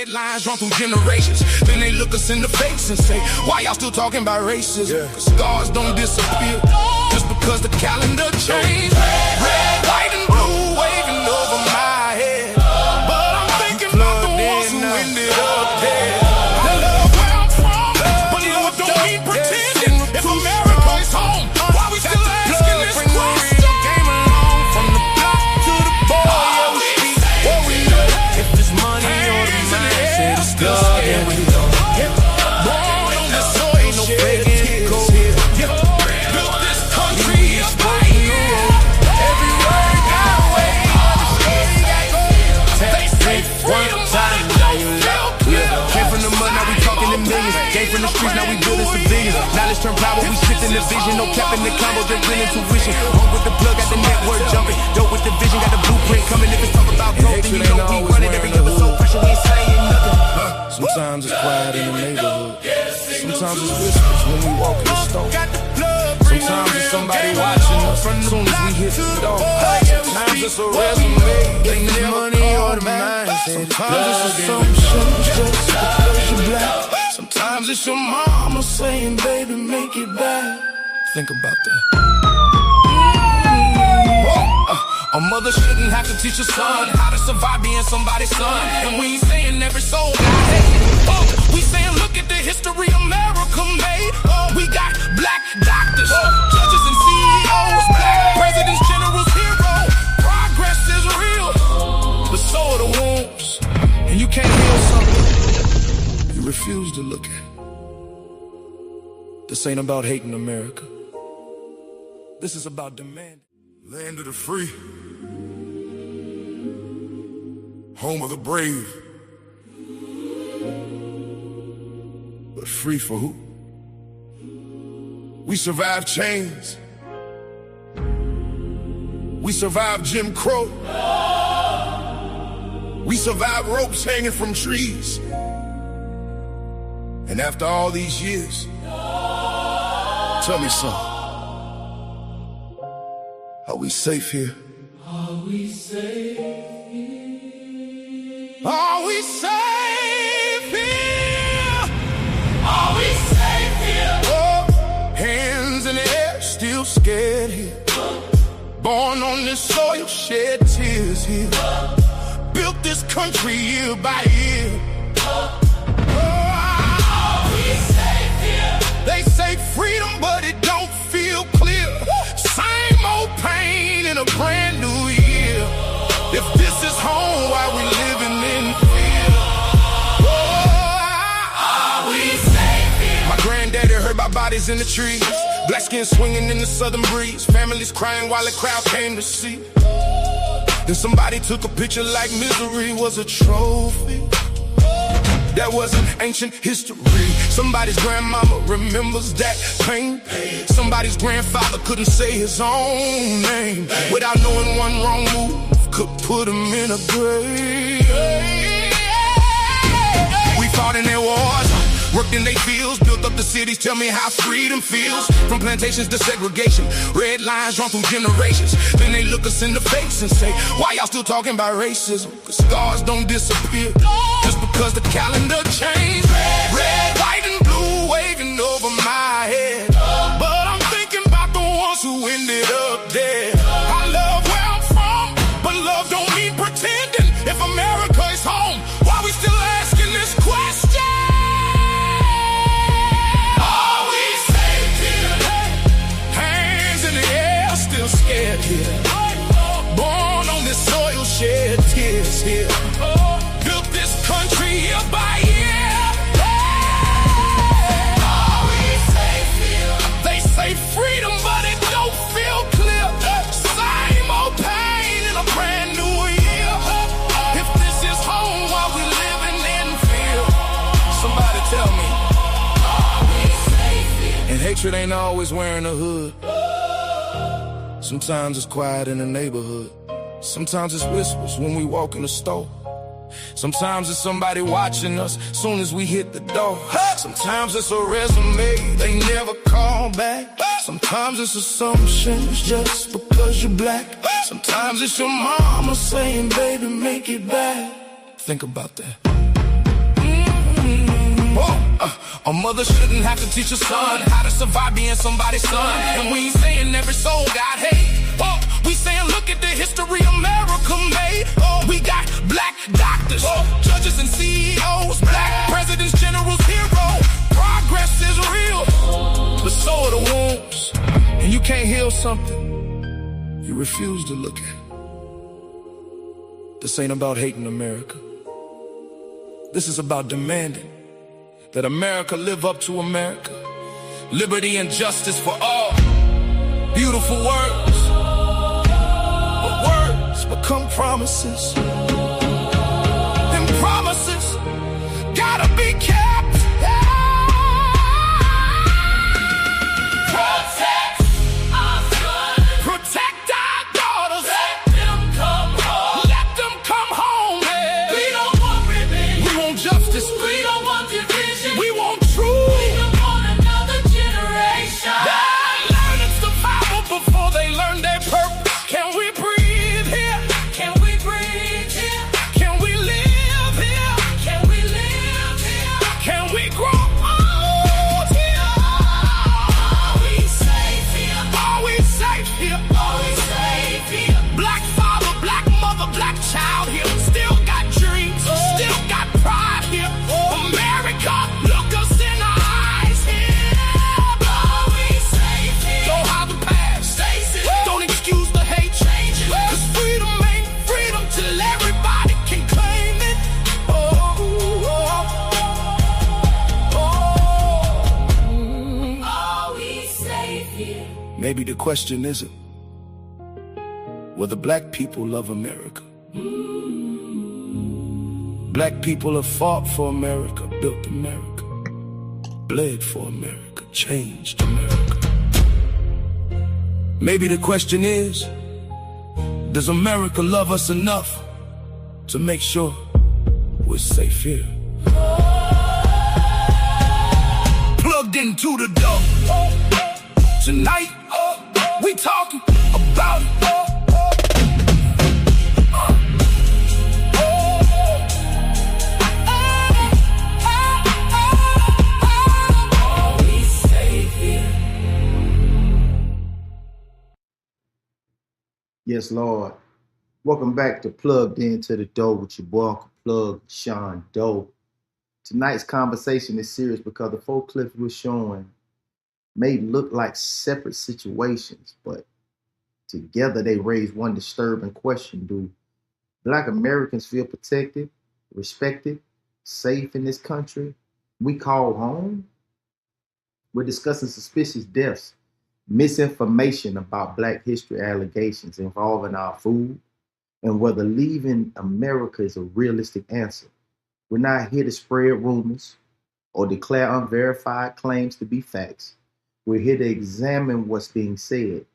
Red lines run through generations. Then they look us in the face and say, why y'all still talking about racism? Cause scars don't disappear just because the calendar changed. Red, white, and blue waving over my head. But I'm thinking about the ones who ended up dead. I love where I'm from, but love don't mean pretending. If America is home, why we still asking this question? Game along from the block to the boy. What we know, if there's money on the mind, it's God and we know. Born on this soil, ain't no faking cold. Built this country up by year. Every word got away. They say freedom, time, now you love. Came from the mud, now we talking in millions. Came from the streets, now we building civilians. Knowledge turn power, we shifting the vision. No cap in the combo, just real intuition. Home with the plug, got the network jumping. Dope with the vision, got the blueprint coming. If it's talk about growth, then you know we run it. Every episode pressure, we ain't saying nothing. Sometimes it's quiet in the neighborhood. Sometimes it's whispers when we walk in the store. Sometimes it's somebody watching us as soon as we hit the door. Sometimes it's a resume, ain't this money or the mindset. Sometimes it's assumptions just because you're black. Sometimes it's your mama saying, baby, make it back. Think about that. A mother shouldn't have to teach her son how to survive being somebody's son. And we ain't saying every soul got hate. We saying look at the history America made. We got black doctors, judges and CEOs, black presidents, generals, heroes. Progress is real, but so are the wounds. And you can't heal something you refuse to look at. This ain't about hating America. This is about demanding. Land of the free, home of the brave. But free for who? We survived chains. We survived Jim Crow. We survived ropes hanging from trees. And after all these years, tell me something. Are we safe here? Are we safe here? Are we safe here? Are we safe here? Oh, hands in the air, still scared here. Born on this soil, shed tears here. Built this country year by year. Are we safe here? They say freedom, but it don't feel clear. Same old pain in a brand new year. If this is home, why we living in fear? Are we safe here? My granddaddy heard about bodies in the trees. Black skin swinging in the southern breeze. Families crying while the crowd came to see. Then somebody took a picture like misery was a trophy. That wasn't ancient history. Somebody's grandmama remembers that pain. Somebody's grandfather couldn't say his own name without knowing one wrong move could put him in a grave. We fought in their wars, worked in their fields, built up the cities. Tell me how freedom feels. From plantations to segregation, red lines run through generations. Then they look us in the face and say, why y'all still talking about racism? Cause scars don't disappear just because the calendar changed. Red, white, and blue waving over my head. But I'm thinking about the ones who ended up dead. I love where I'm from, but love don't mean pretending. If America is home, why we still asking this question? Are we safe here? Hands in the air, still scared here. Born on this soil, shed tears here. Built this country year by year. Are we safe here? They say freedom, but it don't feel clear. Same old pain in a brand new year. If this is home, why we living in fear? Somebody tell me. Are we safe here? And hatred ain't always wearing a hood. Sometimes it's quiet in the neighborhood. Sometimes it's whispers when we walk in the store. Sometimes it's somebody watching us soon as we hit the door. Sometimes it's a resume they never call back. Sometimes it's assumptions just because you're black. Sometimes it's your mama saying, baby, make it back. Think about that. A mother shouldn't have to teach a son how to survive being somebody's son. And we ain't saying every soul got hate. We saying look at the history America made. We got black doctors, judges and CEOs, black presidents, generals, heroes. Progress is real, but so are the wounds. And you can't heal something you refuse to look at. This ain't about hating America. This is about demanding that America live up to America. Liberty and justice for all. Beautiful words, but words become promises. And promises gotta be kept. Protect our sons. Protect our daughters. Let them come home. Let them come home. We don't want revenge. We want justice. We don't want division. We want truth. We don't want another generation. Learning survival before they learn their purpose. Can we breathe here? Can we breathe here? Can we live here? Can we live here? Can we grow old here? Are we safe here? Are we safe here? Are we safe here? Black father, black mother, black child here. Still got dreams, still got pride here. America, look us in the eyes here. Are we safe here? Don't hide the past. Face it. Don't excuse the hate. Change it. 'Cause freedom ain't freedom till everybody can claim it. Are we safe here? Maybe the question isn't whether black people love America. Black people have fought for America, built America, bled for America, changed America. Maybe the question is, does America love us enough to make sure we're safe here? Plugged into the dough. Tonight, we talking about it. Are we safe here? Yes, Lord. Welcome back to Plugged Into Da Doe with your boy Uncle Plugg and Shawn Doe. Tonight's conversation is serious because the 4 clips we're showing may look like separate situations, but together they raise one disturbing question. Do Black Americans feel protected, respected, safe in this country we call home? We're discussing suspicious deaths, misinformation about Black history allegations involving our food, and whether leaving America is a realistic answer. We're not here to spread rumors or declare unverified claims to be facts. We're here to examine what's being said,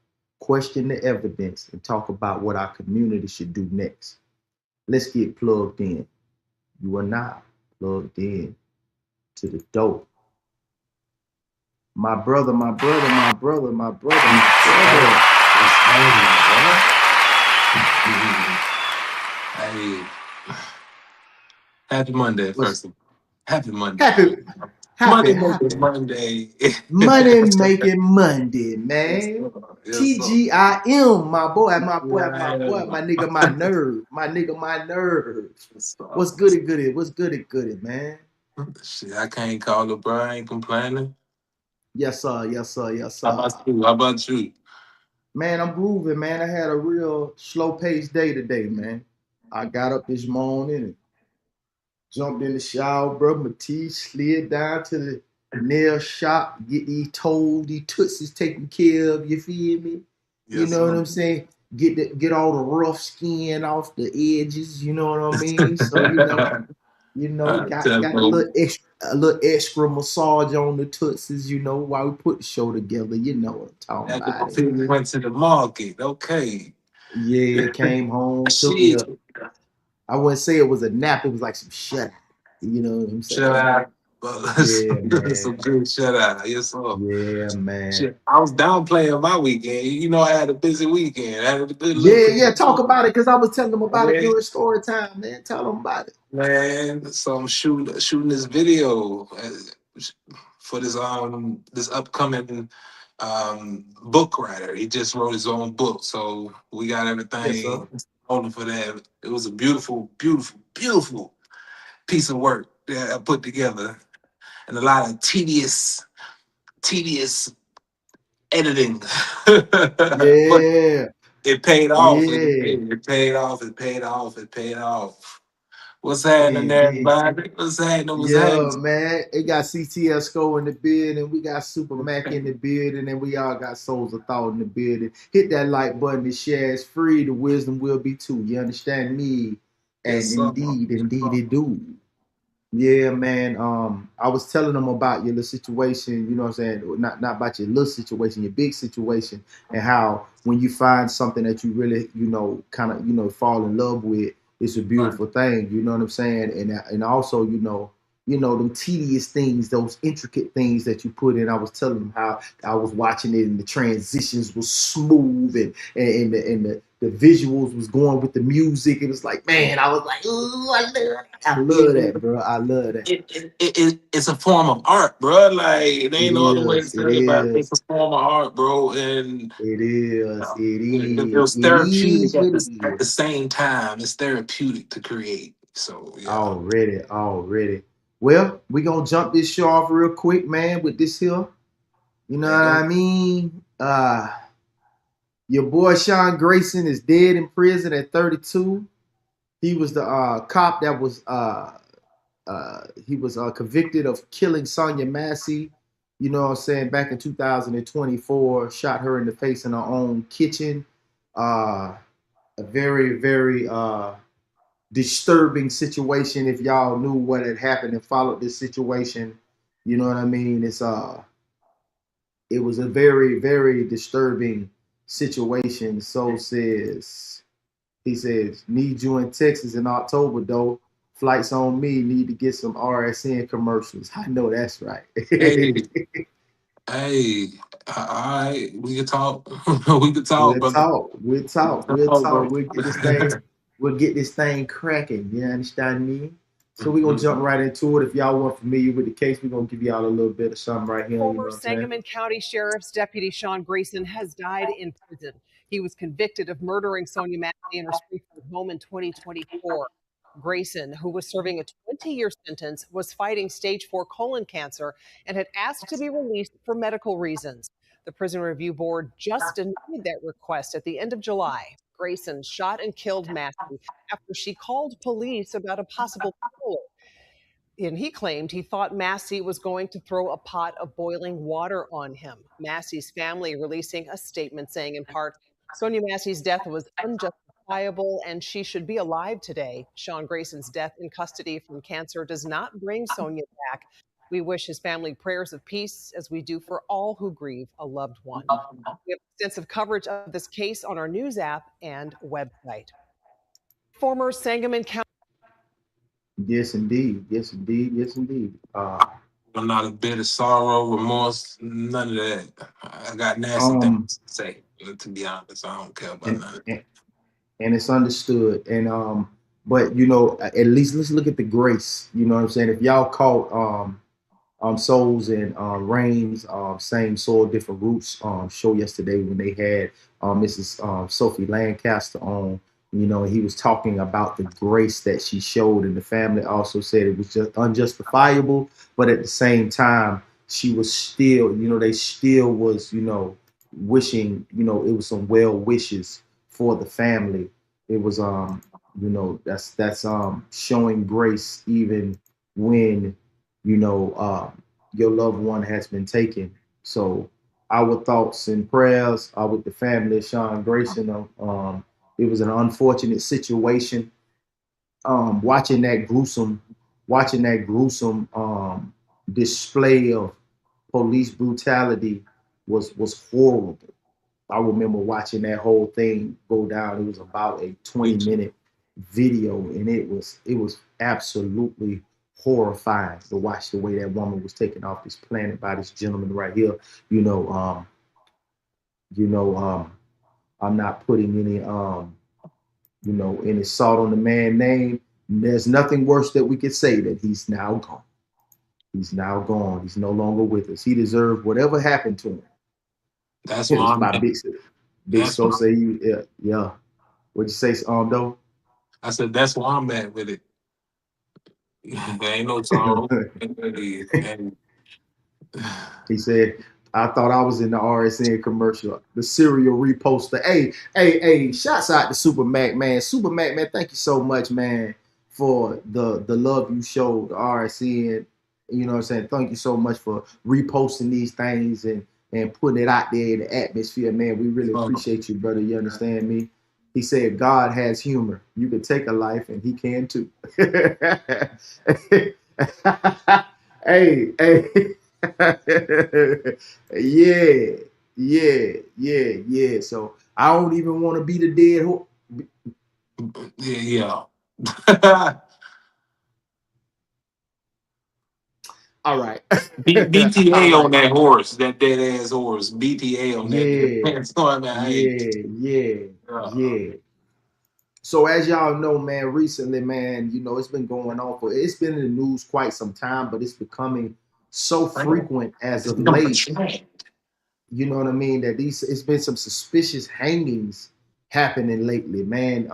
question the evidence, and talk about what our community should do next. Let's get plugged in. You are now plugged in to the dope. My brother, my brother, my brother, my brother, my brother. Hey, happy Monday, first of all. Happy Monday. Happy Monday. Money making Monday, man. Yes, TGIM, my boy, my Yeah. nigga, my nerve. What's goody, man? Shit, I can't call it, bro. I ain't complaining. Yes, sir. How about you? Man, I'm grooving, man. I had a real slow-paced day today, man. I got up this morning and jumped in the shower, brushed my teeth, slid down to the nail shop, get these toes, these tootsies taken care of, you feel me? You Yes, know what sir. I'm saying? Get all the rough skin off the edges, you know what I mean? So got a little extra massage on the tootsies, while we put the show together, you know what I'm talking about. We went to the market. Okay. Yeah, came home, took me Shit. I wouldn't say it was a nap, it was like some shut. You know what I'm saying? Chill out. But Yeah, some man. good shut out. Yes, sir. Yeah, man. Shit, I was downplaying my weekend. You know, I had a busy weekend. I had a good little Yeah, yeah. production. Talk about it because I was telling them about it Yeah, during story time, man. Tell them about it. man. So I'm shooting this video for this upcoming book writer. He just wrote his own book, so we got Yes, sir. everything holding for that. It was a beautiful, beautiful, beautiful piece of work that I put together, and a lot of tedious editing, but Yeah, it paid off. yeah, It paid off. It paid off. It paid off. What's happening it there, did. everybody? What's happening? What's Yeah, happening? man. It got CTS Sco in the building. We got Super Mac in the building, and we all got Souls of Thought in the building. Hit that like button to share. It's free. The wisdom will be too. You understand me? Yes, And sir. indeed it do. Yeah, man. I was telling them about your little situation, you know what I'm saying? Not about your little situation, your big situation, and how when you find something that you really, kind of, fall in love with, it's a Right. beautiful thing, you know what I'm saying? And also, them tedious things, those intricate things that you put in. I was telling them how I was watching it and the transitions was smooth and the visuals was going with the music. It was like, man, I was like, ooh, I love that, It, bro. I love that. it's a form of art, bro. Like there It ain't no other way to is. say It it about it. It's is. a form of art, bro, and It is. It it is. was It therapeutic is what it at the is. same time. It's therapeutic to create. So yeah. Already. Well, we gonna jump this show off real quick, man, with this here. You know There you what go. I mean? Your boy Sean Grayson is dead in prison at 32. He was the cop that was he was convicted of killing Sonia Massey, you know what I'm saying, back in 2024, shot her in the face in her own kitchen. A very, very disturbing situation. If y'all knew what had happened and followed this situation, you know what I mean? It was a very, very disturbing situation. So says he says, need you in Texas in October, though. Flights on me. Need to get some RSN commercials. I know that's right. Hey, hey. All right, we can talk. We can talk, we'll brother. talk. We'll We talk. can We'll talk, talk. bro. We'll get this thing. We'll get this thing cracking. You understand me? So we're gonna jump Mhm. right into it. If y'all weren't familiar with the case, we're gonna give y'all a little bit of something right here. You know Former what I'm saying? Sangamon County Sheriff's Deputy Sean Grayson has died in prison. He was convicted of murdering Sonia Massey in her Springfield home in 2024. Grayson, who was serving a 20-year sentence, was fighting stage 4 colon cancer and had asked to be released for medical reasons. The Prison Review Board just denied that request at the end of July. Grayson shot and killed Massey after she called police about a possible killer, and he claimed he thought Massey was going to throw a pot of boiling water on him. Massey's family releasing a statement saying, in part, Sonia Massey's death was unjustifiable and she should be alive today. Sean Grayson's death in custody from cancer does not bring Sonia back. We wish his family prayers of peace as we do for all who grieve a loved one. We have extensive coverage of this case on our news app and website. Former Sangamon County. Yes, indeed. Yes, indeed. Yes, indeed. I'm not a bit of sorrow, remorse, none of that. I got nasty Um, things to say. To be honest, I don't care about and, none of and and it's understood. But at least let's look at the grace. You know what I'm saying? If y'all caught Souls and Rain's Same Soil, Different Roots show yesterday when they had Mrs. Sophie Lancaster on. He was talking about the grace that she showed, and the family also said it was just unjustifiable, but at the same time, she was still, they still was, wishing, it was some well wishes for the family. It was, that's showing grace even when your loved one has been taken. So our thoughts and prayers are with the family of Sean Grayson. It was an unfortunate situation. Watching that gruesome display of police brutality was horrible. I remember watching that whole thing go down. It was about a 20 it. minute video, and it was absolutely horrifying to watch the way that woman was taken off this planet by this gentleman right here. You know, you know, I'm not putting any any salt on the man's name. There's nothing worse that we could say that he's now gone. He's now gone. He's no longer with us. He deserved whatever happened to him. That's why It's I'm my at. big That's so why say you yeah, yeah. What'd you say, though? I said that's why I'm at with it. There ain't no sorrow. And He said, I thought I was in the RSN commercial, the serial reposter. Hey, shouts out to Super Mac, man. Super Mac, man, thank you so much, man, for the love you showed the RSN. You know what I'm saying? Thank you so much for reposting these things and putting it out there in the atmosphere, man. We really appreciate you, brother. You understand me? He said, God has humor. You can take a life and he can too. hey. Yeah, yeah. So I don't even want to be the dead horse. yeah. All right. All BTA on right. that horse, that dead ass horse. BTA on that dead Yeah, ass horse. Man, yeah. So as y'all know, man, recently, man, it's been going on it's been in the news quite some time, but it's becoming so frequent as it's of becoming a late. trend. You know what I mean? That it's been some suspicious hangings happening lately, man.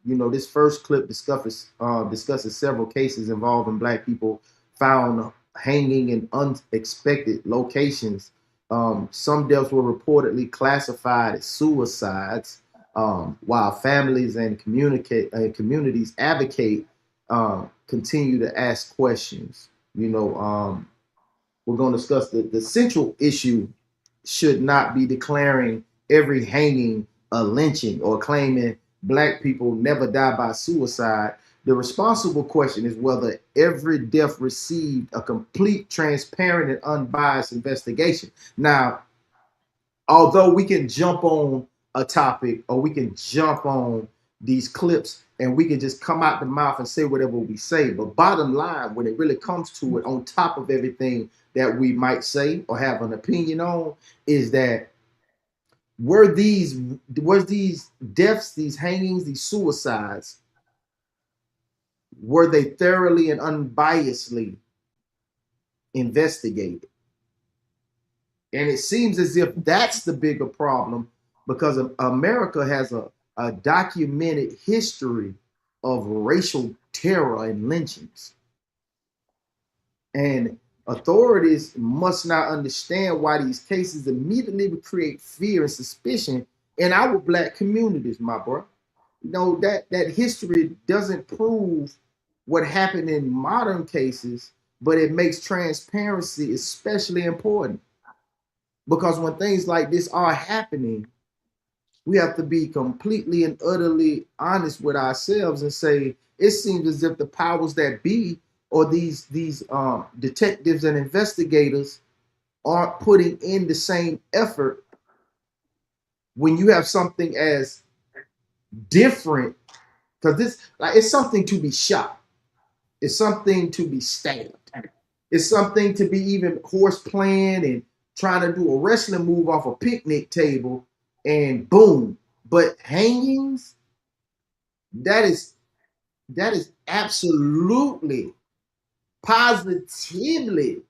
This first clip discusses several cases involving black people found hanging in unexpected locations. Some deaths were reportedly classified as suicides, while families and communities advocate continue to ask questions. We're going to discuss the central issue should not be declaring every hanging a lynching or claiming black people never die by suicide. The responsible question is whether every death received a complete, transparent, and unbiased investigation. Now, although we can jump on a topic or we can jump on these clips and we can just come out the mouth and say whatever we say, but bottom line, when it really comes to it, on top of everything that we might say or have an opinion on, is that were these deaths, these hangings, these suicides, were they thoroughly and unbiasedly investigated? And it seems as if that's the bigger problem because America has a documented history of racial terror and lynchings. And authorities must not understand why these cases immediately would create fear and suspicion in our black communities, my bro. That history doesn't prove what happened in modern cases, but it makes transparency especially important. Because when things like this are happening, we have to be completely and utterly honest with ourselves and say it seems as if the powers that be or these detectives and investigators aren't putting in the same effort when you have something as different, because this like it's something to be shot, it's something to be stabbed, it's something to be even horse playing and trying to do a wrestling move off a picnic table and boom. But hangings, that is absolutely positively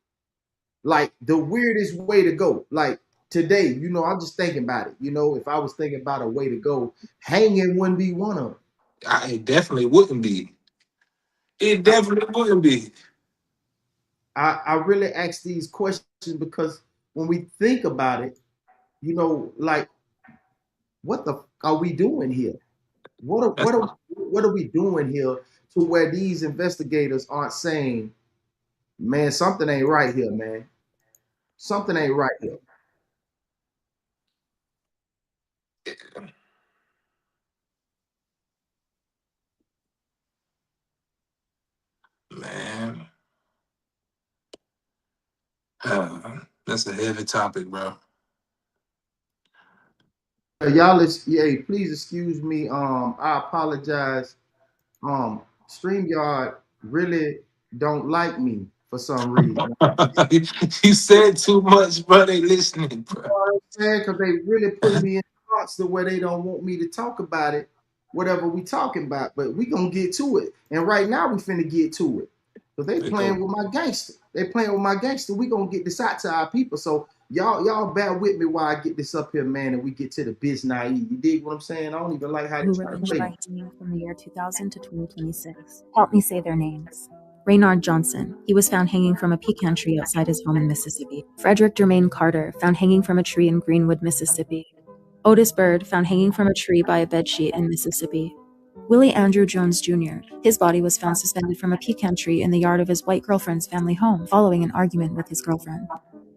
like the weirdest way to go. Like today, I'm just thinking about it. If I was thinking about a way to go, hanging wouldn't be one of them. It definitely wouldn't be. It I, definitely wouldn't be. I really ask these questions because when we think about it, like what the are we doing here? What are, That's what are what are we doing here to where these investigators aren't saying, man, something ain't right here, man. Something ain't right here. man. That's a heavy topic, bro. Y'all, please excuse me. I apologize. StreamYard really. don't like me for some reason. You said too much, bro. They listening, bro. Because they really put me in spots to where they don't want me to talk about it, whatever we talking about. But we gonna get to it. And right now we finna get to it. Because they They go. playing with my gangster. They playing with my gangster. We gonna get this out to our people. So y'all bear with me while I get this up here, man, and we get to the biz naive. You dig what I'm saying? I don't even like how they Who try to ranged play by me. hanging from the year 2000 to 2026. Help me say their names. Raynard Johnson. He was found hanging from a pecan tree outside his home in Mississippi. Frederick Dermain Carter, found hanging from a tree in Greenwood, Mississippi. Otis Bird, found hanging from a tree by a bedsheet in Mississippi. Willie Andrew Jones Jr. His body was found suspended from a pecan tree in the yard of his white girlfriend's family home following an argument with his girlfriend.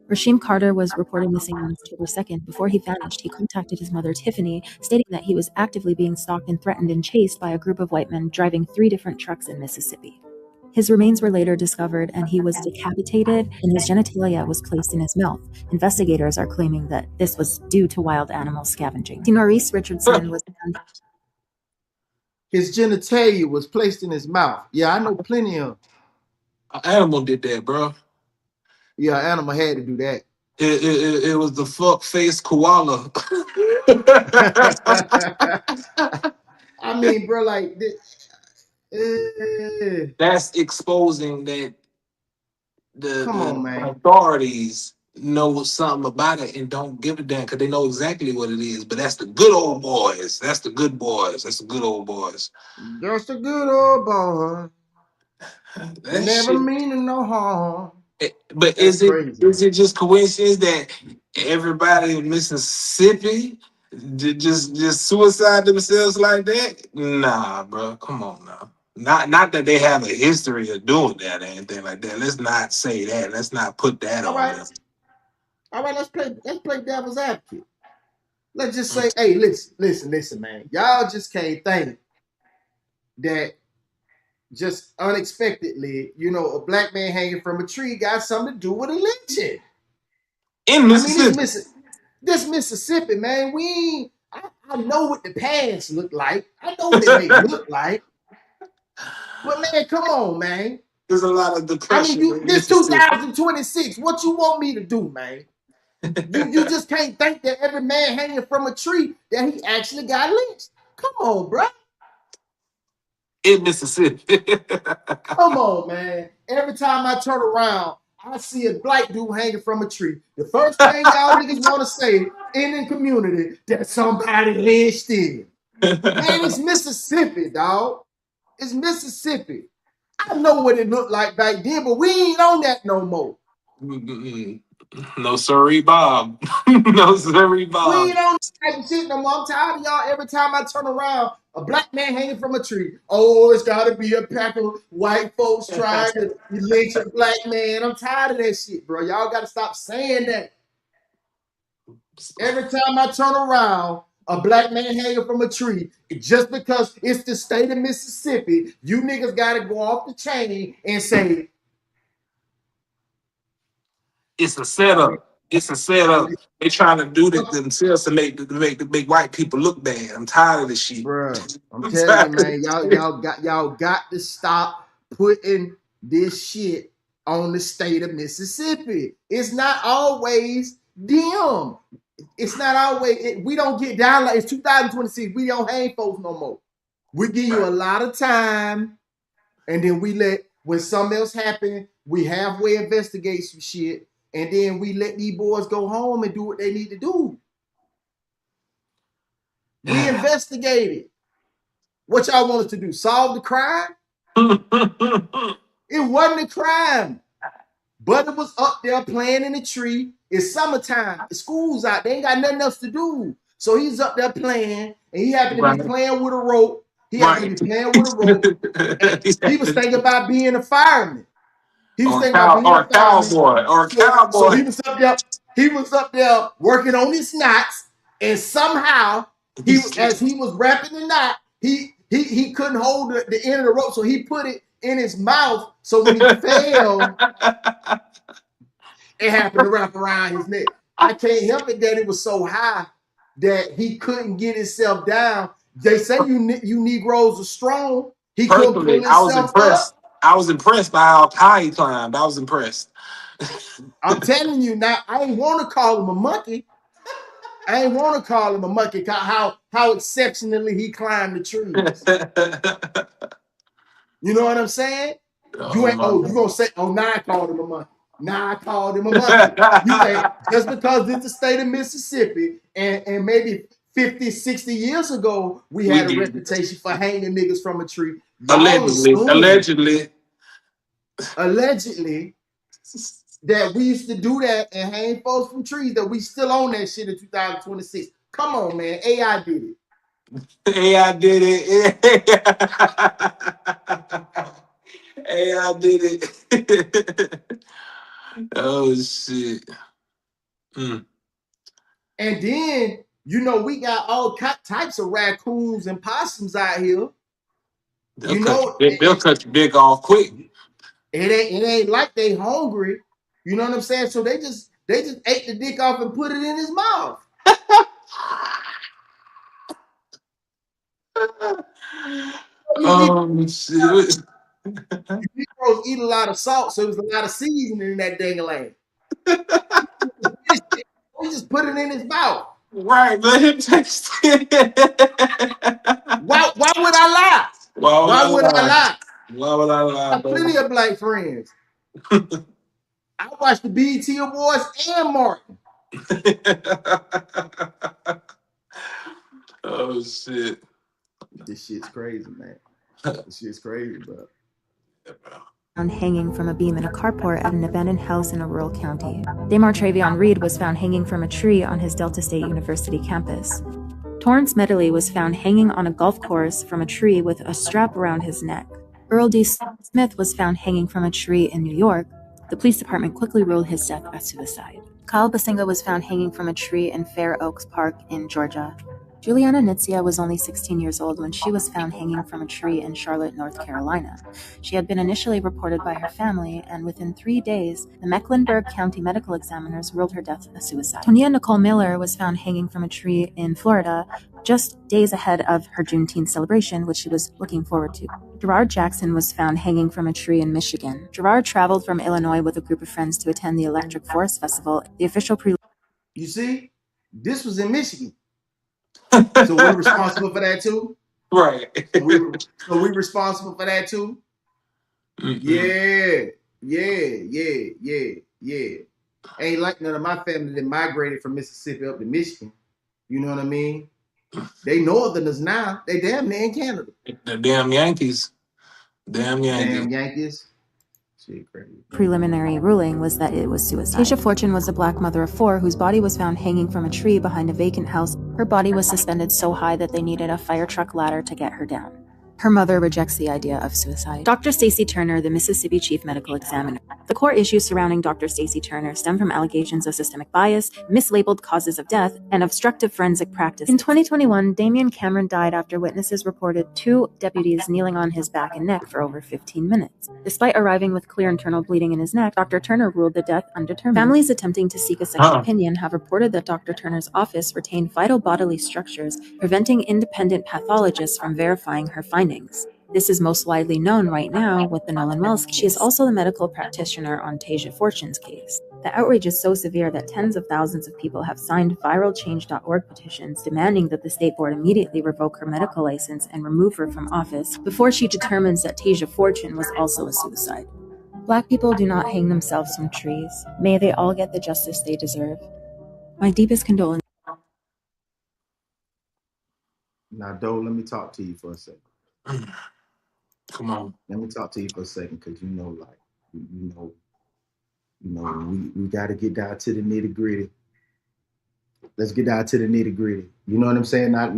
Rasheem Carter was reported missing on October 2nd. Before he vanished, he contacted his mother, Tiffany, stating that he was actively being stalked and threatened and chased by a group of white men driving 3 different trucks in Mississippi. His remains were later discovered and he was decapitated and his genitalia was placed in his mouth. Investigators are claiming that this was due to wild animal scavenging. Norris Richardson was found. His genitalia was placed in his mouth. Yeah, I know plenty of. An animal did that, bro. Yeah, animal had to do that. It was the fuck face koala. I mean, bro, like That's exposing that come on, the man. authorities know something about it and don't give a damn because they know exactly what it is. But that's the good old boys. That's the good boys. That's the good old boys. Just a good old boy. That Never shit. meaning no harm. But That's is it crazy. is it just coincidence that everybody in Mississippi just suicide themselves like that? Nah, bro. Come on now. Not that they have a history of doing that or anything like that. Let's not say that. Let's not put that All on right. them. All right, let's play devil's advocate. Let's just say, hey, listen, man. Y'all just can't think that just unexpectedly, a black man hanging from a tree got something to do with a lynching. In I mean, Mississippi. this Mississippi, man, I know what the past look like. I know what it may look like. But man, come on, man. There's a lot of I mean, depression in this Mississippi. 2026. What you want me to do, man? You just can't think that every man hanging from a tree that he actually got lynched. Come on, bro. In Mississippi. Come on, man. Every time I turn around, I see a black dude hanging from a tree. The first thing y'all niggas want to say in the community that somebody lynched him. Man, it's Mississippi, dog. It's Mississippi. I know what it looked like back then, but we ain't on that no more. No sorry, Bob. No sorry, We Bob. ain't on that type of shit no more. I'm tired of y'all. Every time I turn around, a black man hanging from a tree. Oh, it's got to be a pack of white folks trying to lynch a black man. I'm tired of that shit, bro. Y'all got to stop saying that. Every time I turn around, a black man hanging from a tree, just because it's the state of Mississippi, you niggas got to go off the chain and say, It's a setup. It's a setup. They trying to do that themselves to make the big white people look bad. I'm tired of this shit. bruh, I'm I'm telling you, tired of man, this shit. y'all got to stop putting this shit on the state of Mississippi. It's not always them. It's not always. We don't get down like it's 2026. We don't hang folks no more. We give you a lot of time, and then we let when something else happen, we halfway investigate some shit, and then we let these boys go home and do what they need to do. We investigated. What y'all want us to do? Solve the crime? It wasn't a crime. But it was up there playing in the tree. It's summertime. The school's out. They ain't got nothing else to do. So he's up there playing, and he happened to be Right. playing with a rope. He happened Right. to be playing with a rope, and he was thinking about being a fireman. He was or thinking about being a a fireman. cowboy. Or a So cowboy. he was up there. He was up there working on his knots, and somehow as he was wrapping the knot, he couldn't hold the end of the rope, so he put it in his mouth. So when he fell, it happened to wrap around his neck. I can't help it that it was so high that he couldn't get himself down. They say you Negroes are strong. He couldn't pull Personally, I was himself impressed. up. I was impressed by how high he climbed. I was impressed. I'm telling you now, I ain't want to call him a monkey. I ain't want to call him a monkey. How exceptionally he climbed the trees. You know what I'm saying? You ain't. Oh, you gonna say? Oh, now I called him a monkey. Now I called him a monkey. You think just because it's the state of Mississippi and maybe 50, 60 years ago we had a reputation for hanging niggas from a tree. Y'all Allegedly. allegedly that we used to do that and hang folks from trees, that we still own that shit in 2026. Come on, man. AI did it. AI did it. AI did it. Oh shit. Mm. And then, you know, we got all types of raccoons and possums out here. They'll cut your dick off quick. It ain't like they hungry. You know what I'm saying? So they just ate the dick off and put it in his mouth. Shit. Negroes eat a lot of salt, so there was a lot of seasoning in that dang-a-lang. We just put it in his mouth. Right, let him taste it. Why would I lie? Why would I lie? Why would I I lie, have plenty of black friends. I watched the BET Awards and Martin. Oh shit. This shit's crazy, man. This shit's crazy, bro. Found hanging from a beam in a carport at an abandoned house in a rural county. Damar Travion Reed was found hanging from a tree on his Delta State University campus. Torrance Medley was found hanging on a golf course from a tree with a strap around his neck. Earl D. Smith was found hanging from a tree in New York. The police department quickly ruled his death as suicide. Kyle Basinga was found hanging from a tree in Fair Oaks Park in Georgia. Juliana Nitzia was only 16 years old when she was found hanging from a tree in Charlotte, North Carolina. She had been initially reported by her family, and within 3 days, the Mecklenburg County medical examiners ruled her death a suicide. Tonia Nicole Miller was found hanging from a tree in Florida, just days ahead of her Juneteenth celebration, which she was looking forward to. Gerard Jackson was found hanging from a tree in Michigan. Gerard traveled from Illinois with a group of friends to attend the Electric Forest Festival. The official You see, this was in Michigan. So we're responsible for that too? Right. So we responsible for that too? Yeah. Ain't like none of my family that migrated from Mississippi up to Michigan. You know what I mean? They northerners now. They damn near in Canada. The damn Yankees. Damn Yankees. Preliminary ruling was that it was suicide. Tasia Fortune was a black mother of 4 whose body was found hanging from a tree behind a vacant house. Her body was suspended so high that they needed a fire truck ladder to get her down. Her mother rejects the idea of suicide. Dr. Stacey Turner, the Mississippi Chief Medical Examiner. The core issues surrounding Dr. Stacey Turner stem from allegations of systemic bias, mislabeled causes of death, and obstructive forensic practice. In 2021, Damian Cameron died after witnesses reported 2 deputies kneeling on his back and neck for over 15 minutes. Despite arriving with clear internal bleeding in his neck, Dr. Turner ruled the death undetermined. Families attempting to seek a second opinion have reported that Dr. Turner's office retained vital bodily structures, preventing independent pathologists from verifying her findings. This is most widely known right now with the Nolan Wells case. She is also the medical practitioner on Tasia Fortune's case. The outrage is so severe that tens of thousands of people have signed viralchange.org petitions demanding that the state board immediately revoke her medical license and remove her from office before she determines that Tasia Fortune was also a suicide. Black people do not hang themselves from trees. May they all get the justice they deserve. My deepest condolences. Now, Doe, let me talk to you for a second. Come on. Let me talk to you for a second, because you know, like, we got to get down to the nitty gritty. Let's get down to the nitty gritty. You know what I'm saying? Now,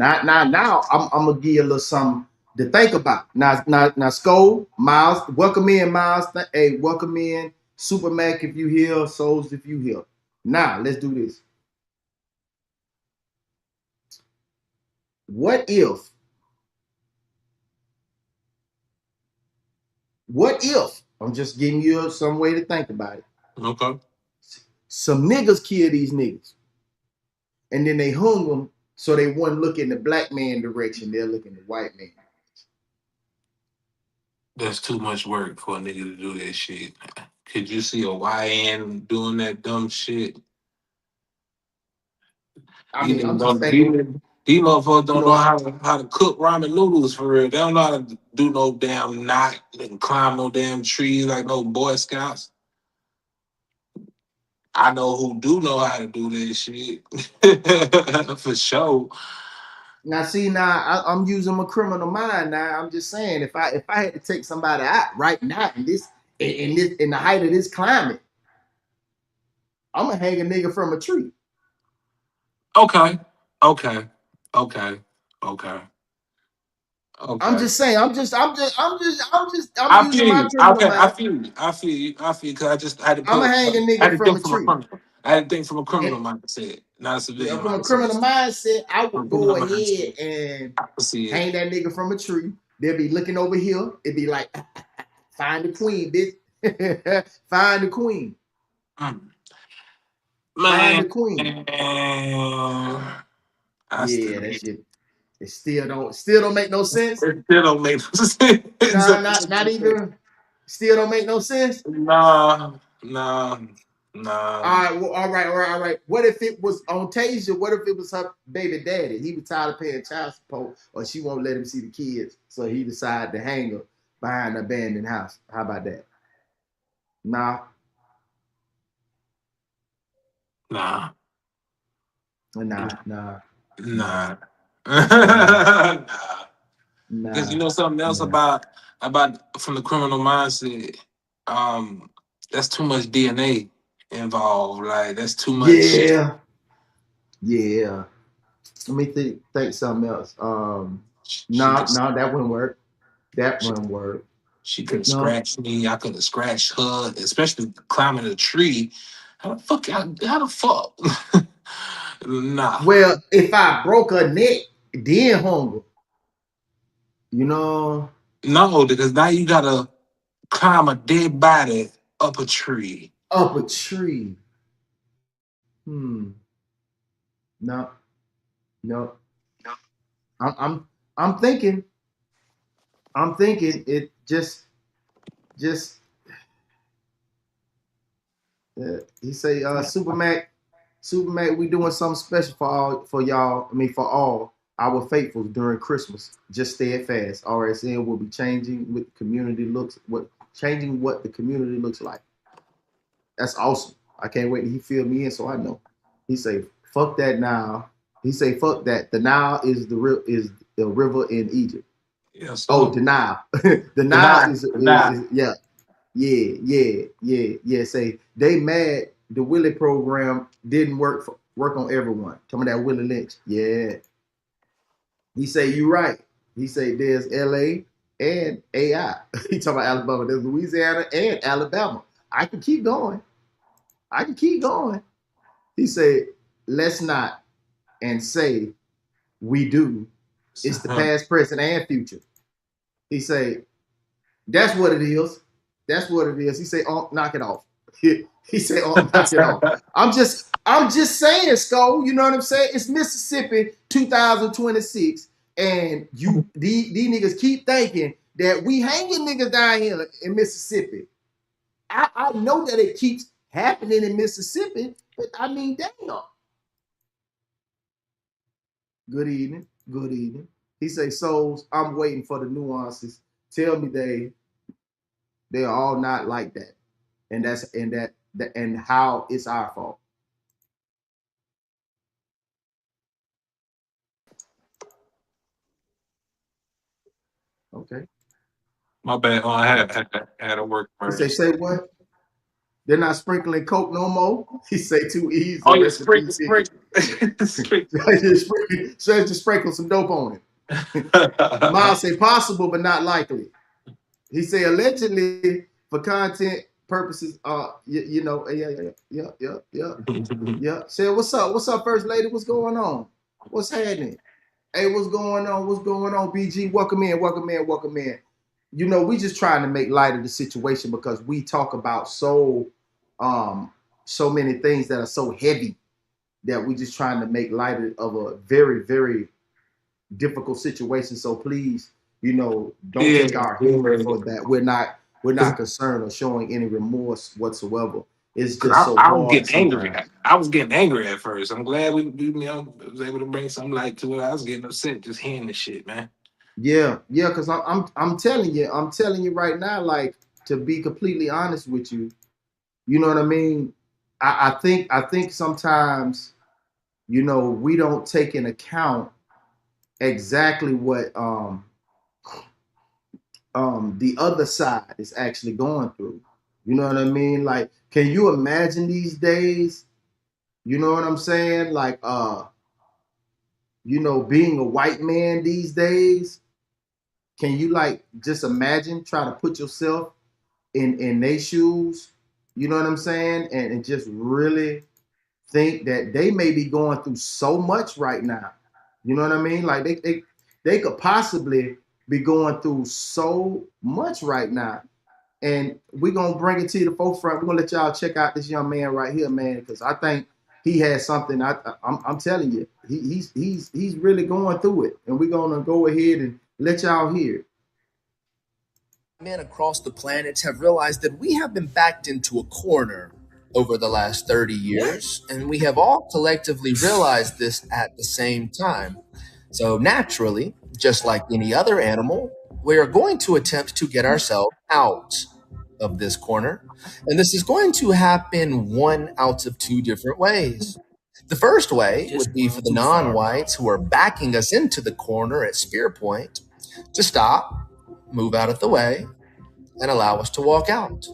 I'm gonna give you a little something to think about. Now, Sko, Miles, welcome in, Miles. Hey, welcome in, Super Mac if you here, Souls if you here. Now, let's do this. What if, I'm just giving you some way to think about it. Okay. Some niggas kill these niggas, and then they hung them so they wouldn't look in the black man direction, they'll look in the white man. That's too much work for a nigga to do that shit. Could you see a YN doing that dumb shit? I These mean, I'm niggas just don't. thinking, These motherfuckers you don't know know, how to cook ramen noodles for real. They don't know how to do no damn knot and climb no damn trees like no Boy Scouts. I know who do know how to do this shit for sure. now see I'm using my criminal mind now. I'm just saying if I had to take somebody out right now in the height of this climate, I'm gonna hang a nigga from a tree. Okay, okay, okay, okay, I'm okay. just saying. I'm I feel using my you. criminal Okay, I mind. feel you. I feel you. I feel because I just had to I'm put. gonna hang a I nigga had to from think a from a tree. criminal. I had to think from a And criminal mindset, not a civilian from a criminal mindset. mindset, I From a would go criminal ahead mindset, and I can see it. hang that nigga from a tree. They'll be looking over here. It'd be like, find the queen, bitch. Find the queen. Mm. Find Man, the queen. I still, Yeah, that shit. It still don't make no sense. it still don't make no sense. Nah, not even. Still don't make no sense. Nah, nah, nah, All right, well, all right. What if it was on Tasia? What if it was her baby daddy? He was tired of paying child support, or she won't let him see the kids, so he decided to hang her behind an abandoned house. How about that? Nah, nah, nah, nah, nah, nah. nah, Nah. Because you nah, know something else nah. about from the criminal mindset, um, that's too much DNA involved. Like that's too much. Yeah, yeah. Let me think something else. She could No, that wouldn't work. That she, wouldn't work. she could No. scratch me. I could have scratched her, especially climbing a tree. How the fuck? How the fuck? Nah, Well, if I broke her neck, then hunger, you know, no, because now you gotta climb a dead body up a tree. up a tree. Hmm. No, no. I'm I'm I'm thinking. I'm thinking it just he say Supermac, we doing something special for y'all. I mean for all our faithfuls during Christmas. Just steadfast. RSN will be changing what the community looks what changing what the community looks like. That's awesome. I can't wait till he fill me in so I know. He say, fuck that now. He say, fuck that. The Nile is the river in Egypt. Yes, Oh, sir. the Nile. The Nile Deny, is deny. yeah. Yeah. Say they mad the Willie program didn't work on everyone. Talking about that Willie Lynch. Yeah. He say you right. He say there's LA and AI. He talking about Alabama. There's Louisiana and Alabama. I can keep going. I can keep going. He said, let's not and say we do. It's the past, present, and future. He said, that's what it is. That's what it is. He said, oh, knock it off. He said, oh, knock it off. I'm just saying, Skull, you know what I'm saying? It's Mississippi 2026. And these niggas keep thinking that we hanging niggas down here in Mississippi. I know that it keeps happening in Mississippi, but I mean, damn. Good evening. Good evening. He say, souls, I'm waiting for the nuances. Tell me they are all not like that. And how it's our fault. Okay. My bad. Oh, I had a work He say emergency. what? They're not sprinkling coke no more. He say too easy. Oh yeah, Rest in sprinkle, peace, Biggie. sprinkle, sprinkle. Just sprinkle some dope on it. Miles say possible, but not likely. He say allegedly for content purposes. Yeah. Say what's up? What's up, First Lady? What's going on? What's happening? Hey, what's going on? What's going on? BG, welcome in, welcome in, welcome in. You know, we just trying to make light of the situation because we talk about so many things that are so heavy that we just trying to make light of a very, very difficult situation. So please, don't Yeah, take our humor yeah. for that. We're not concerned or showing any remorse whatsoever. It's Cause just so I was hard getting angry. sometimes. I was getting angry at first. I'm glad we was able to bring some light to it. I was getting upset just hearing this shit, man. Yeah, yeah, because I'm telling you right now, like, to be completely honest with you, you know what I mean? I think sometimes, we don't take in account exactly what the other side is actually going through. You know what I mean? Like, can you imagine these days? You know what I'm saying? Like, being a white man these days. Can you, like, just imagine, try to put yourself in their shoes? You know what I'm saying? And just really think that they may be going through so much right now. You know what I mean? Like, they could possibly be going through so much right now. And we're gonna bring it to the forefront. We're gonna let y'all check out this young man right here, man, because I think he has something. I'm telling you, he's really going through it, and we're gonna go ahead and let y'all hear it. Men across the planet have realized that we have been backed into a corner over the last 30 years, and we have all collectively realized this at the same time. So, naturally, just like any other animal, we are going to attempt to get ourselves out of this corner. And this is going to happen one out of two different ways. The first way would be for the non whites who are backing us into the corner at spear point to stop, move out of the way, and allow us to walk out.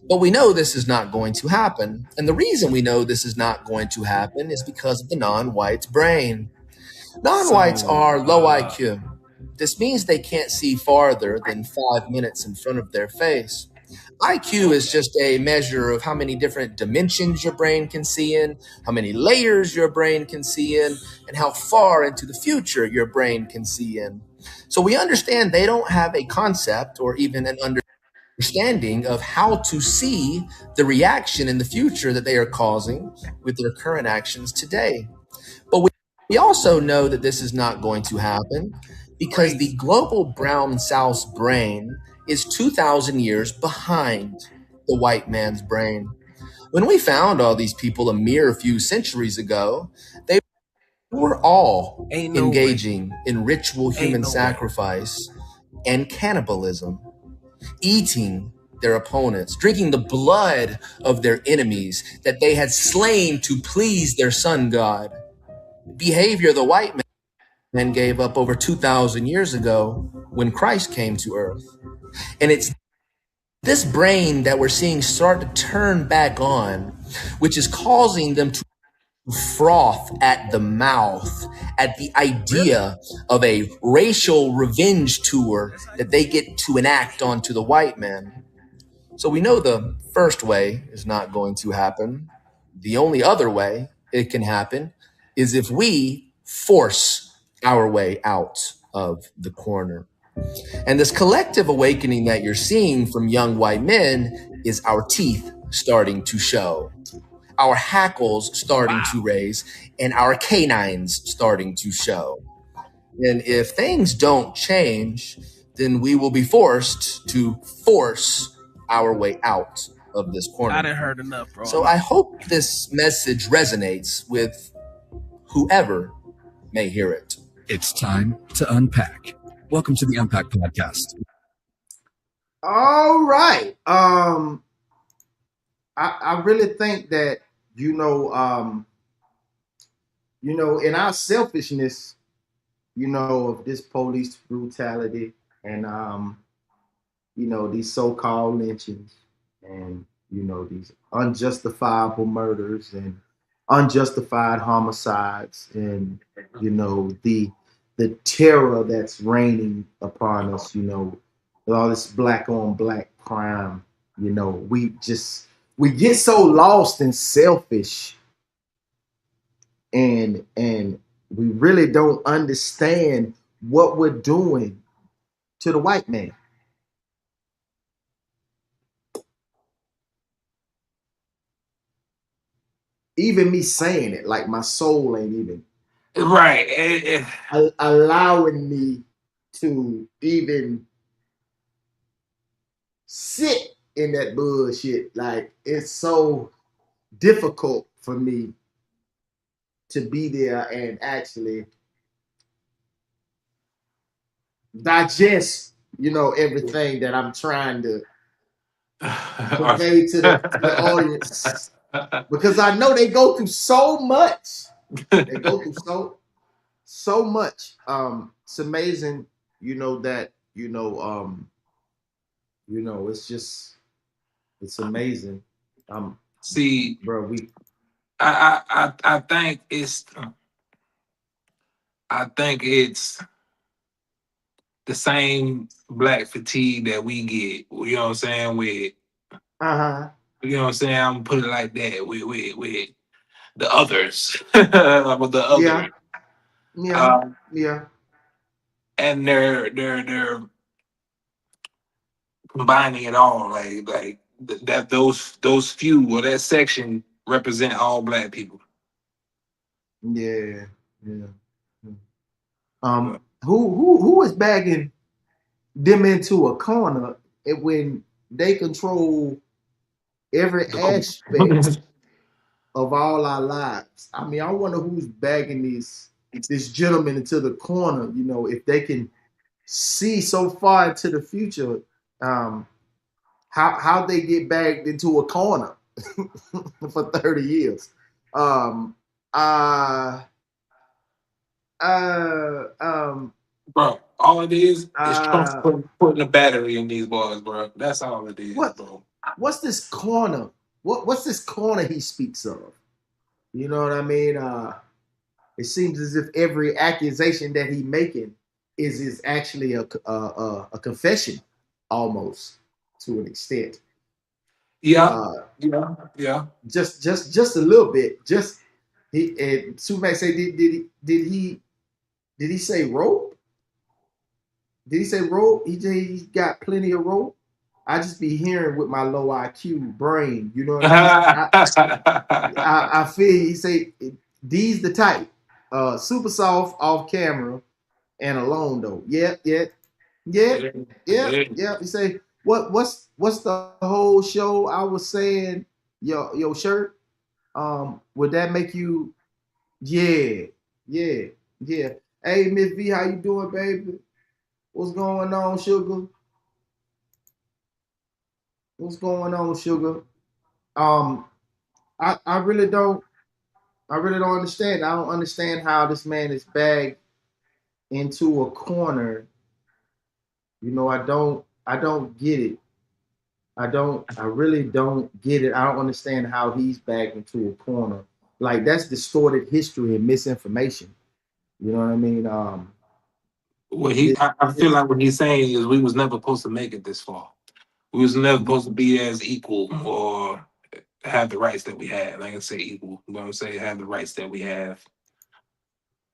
But we know this is not going to happen. And the reason we know this is not going to happen is because of the non white's brain. Non whites are low IQ. This means they can't see farther than 5 minutes in front of their face. IQ is just a measure of how many different dimensions your brain can see in, how many layers your brain can see in, and how far into the future your brain can see in. So we understand they don't have a concept or even an understanding of how to see the reaction in the future that they are causing with their current actions today. But we also know that this is not going to happen because the global brown South's brain is 2,000 years behind the white man's brain. When we found all these people a mere few centuries ago, they were all engaging in ritual human sacrifice and cannibalism, eating their opponents, drinking the blood of their enemies that they had slain to please their sun god. Behavior the white man gave up over 2,000 years ago when Christ came to earth. And it's this brain that we're seeing start to turn back on, which is causing them to froth at the mouth at the idea of a racial revenge tour that they get to enact onto the white man. So we know the first way is not going to happen. The only other way it can happen is if we force our way out of the corner. And this collective awakening that you're seeing from young white men is our teeth starting to show, our hackles starting to raise, and our canines starting to show. And if things don't change, then we will be forced to force our way out of this corner. I done heard enough, bro. So I hope this message resonates with whoever may hear it. It's time to unpack. Welcome to the Unpack Podcast. All right. I really think that, in our selfishness, of this police brutality and these so-called lynchings and these unjustifiable murders and unjustified homicides and the terror that's reigning upon us, with all this black on black crime, we get so lost and selfish, and we really don't understand what we're doing to the white man. Even me saying it, like, my soul ain't even Right. allowing me to even sit in that bullshit. Like it's so difficult for me to be there and actually digest, everything that I'm trying to convey to the audience because I know they go through so much. They go through so much. It's amazing, that it's just it's amazing. See, Bro, we I think it's the same black fatigue that we get. You know what I'm saying? With uh-huh. you know what I'm saying? I'm gonna put it like that. With the others, with the Yeah, others, yeah, um, yeah, and they're combining it all. That those few or that section represent all black people. yeah, yeah. Who is bagging them into a corner when they control every aspect of all our lives? I mean, I wonder who's bagging this gentleman into the corner. If they can see so far into the future, um, how they get bagged into a corner for 30 years. Um, uh, um, Bro, all it is Trump uh, putting a battery in these boys, bro. That's all it is, what bro. what's this corner? What's this corner he speaks of? You know what I mean? It seems as if every accusation that he making is actually a confession, almost to an extent. Yeah, Uh, yeah. just a little bit. Just he and Sumac say did he say rope? Did he say rope? He got plenty of rope. I just be hearing with my low IQ brain. You know what I mean? I feel he say D's the type. Super soft off camera and alone though. Yep, yep, yep, yep, Yeah. yep. He say what's the whole show? I was saying your shirt. Would that make you? Yeah, yeah, yeah. Hey Miss V, how you doing, baby? What's going on, sugar? What's going on, sugar? Um, I really don't understand. I don't understand how this man is bagged into a corner. I don't get it. I really don't get it. I don't understand how he's backed into a corner. Like that's distorted history and misinformation. You know what I mean? What This, I feel this like what he's saying is we was never supposed to make it this far. We was never supposed to be as equal or have the rights that we have. Like I say equal, but I'm saying have the rights that we have.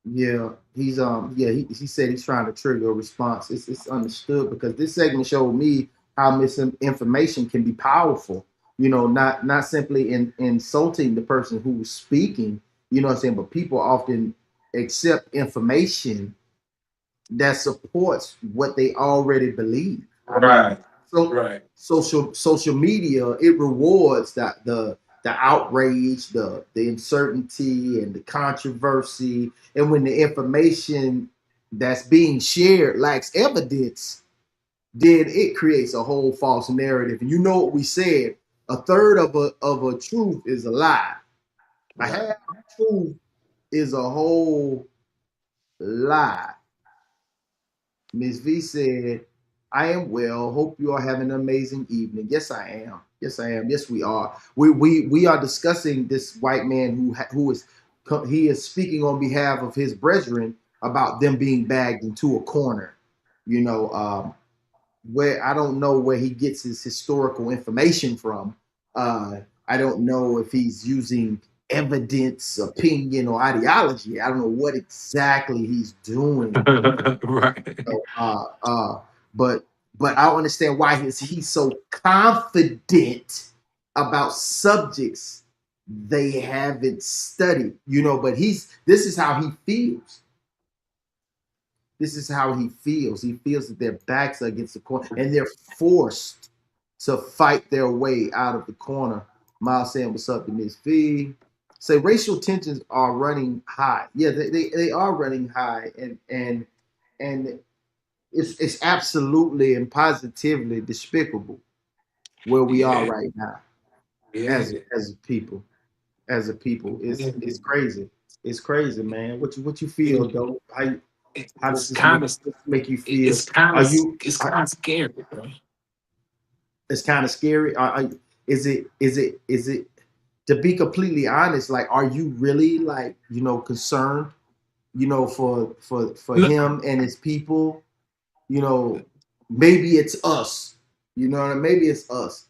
Yeah, he said he's trying to trigger a response. It's understood because this segment showed me how misinformation can be powerful. Not simply insulting the person who was speaking. You know what I'm saying? But people often accept information that supports what they already believe. I mean, Right. so Right. social media it rewards the outrage, the uncertainty, and the controversy. And when the information that's being shared lacks evidence, then it creates a whole false narrative. And you know what we said: a third of a truth is a lie. A Right. half truth is a whole lie. Ms. V said, I am well. Hope you are having an amazing evening. Yes, I am. Yes, I am. Yes, we are. We are discussing this white man who is he is speaking on behalf of his brethren about them being bagged into a corner. You know, where I don't know where he gets his historical information from. I don't know if he's using evidence, opinion, or ideology. I don't know what exactly he's doing. Right. So, but I don't understand why he's so confident about subjects they haven't studied. But this is how he feels. This is how he feels. He feels that their backs are against the corner and they're forced to fight their way out of the corner. Miles saying, "What's up to Miss V?" Say racial tensions are running high. Yeah, they are running high, and it's absolutely and positively despicable where we are Yeah, right now yeah. as a people. As a people, it's It- crazy. It's crazy, man. What you feel though? How does it's this make kind of make you feel? it's kind Are of you? it's kind of scary, bro. It's kind of scary. Is it? Is it? To be completely honest, like, are you really like concerned? For Look, him and his people. You know, maybe it's us. Maybe it's us.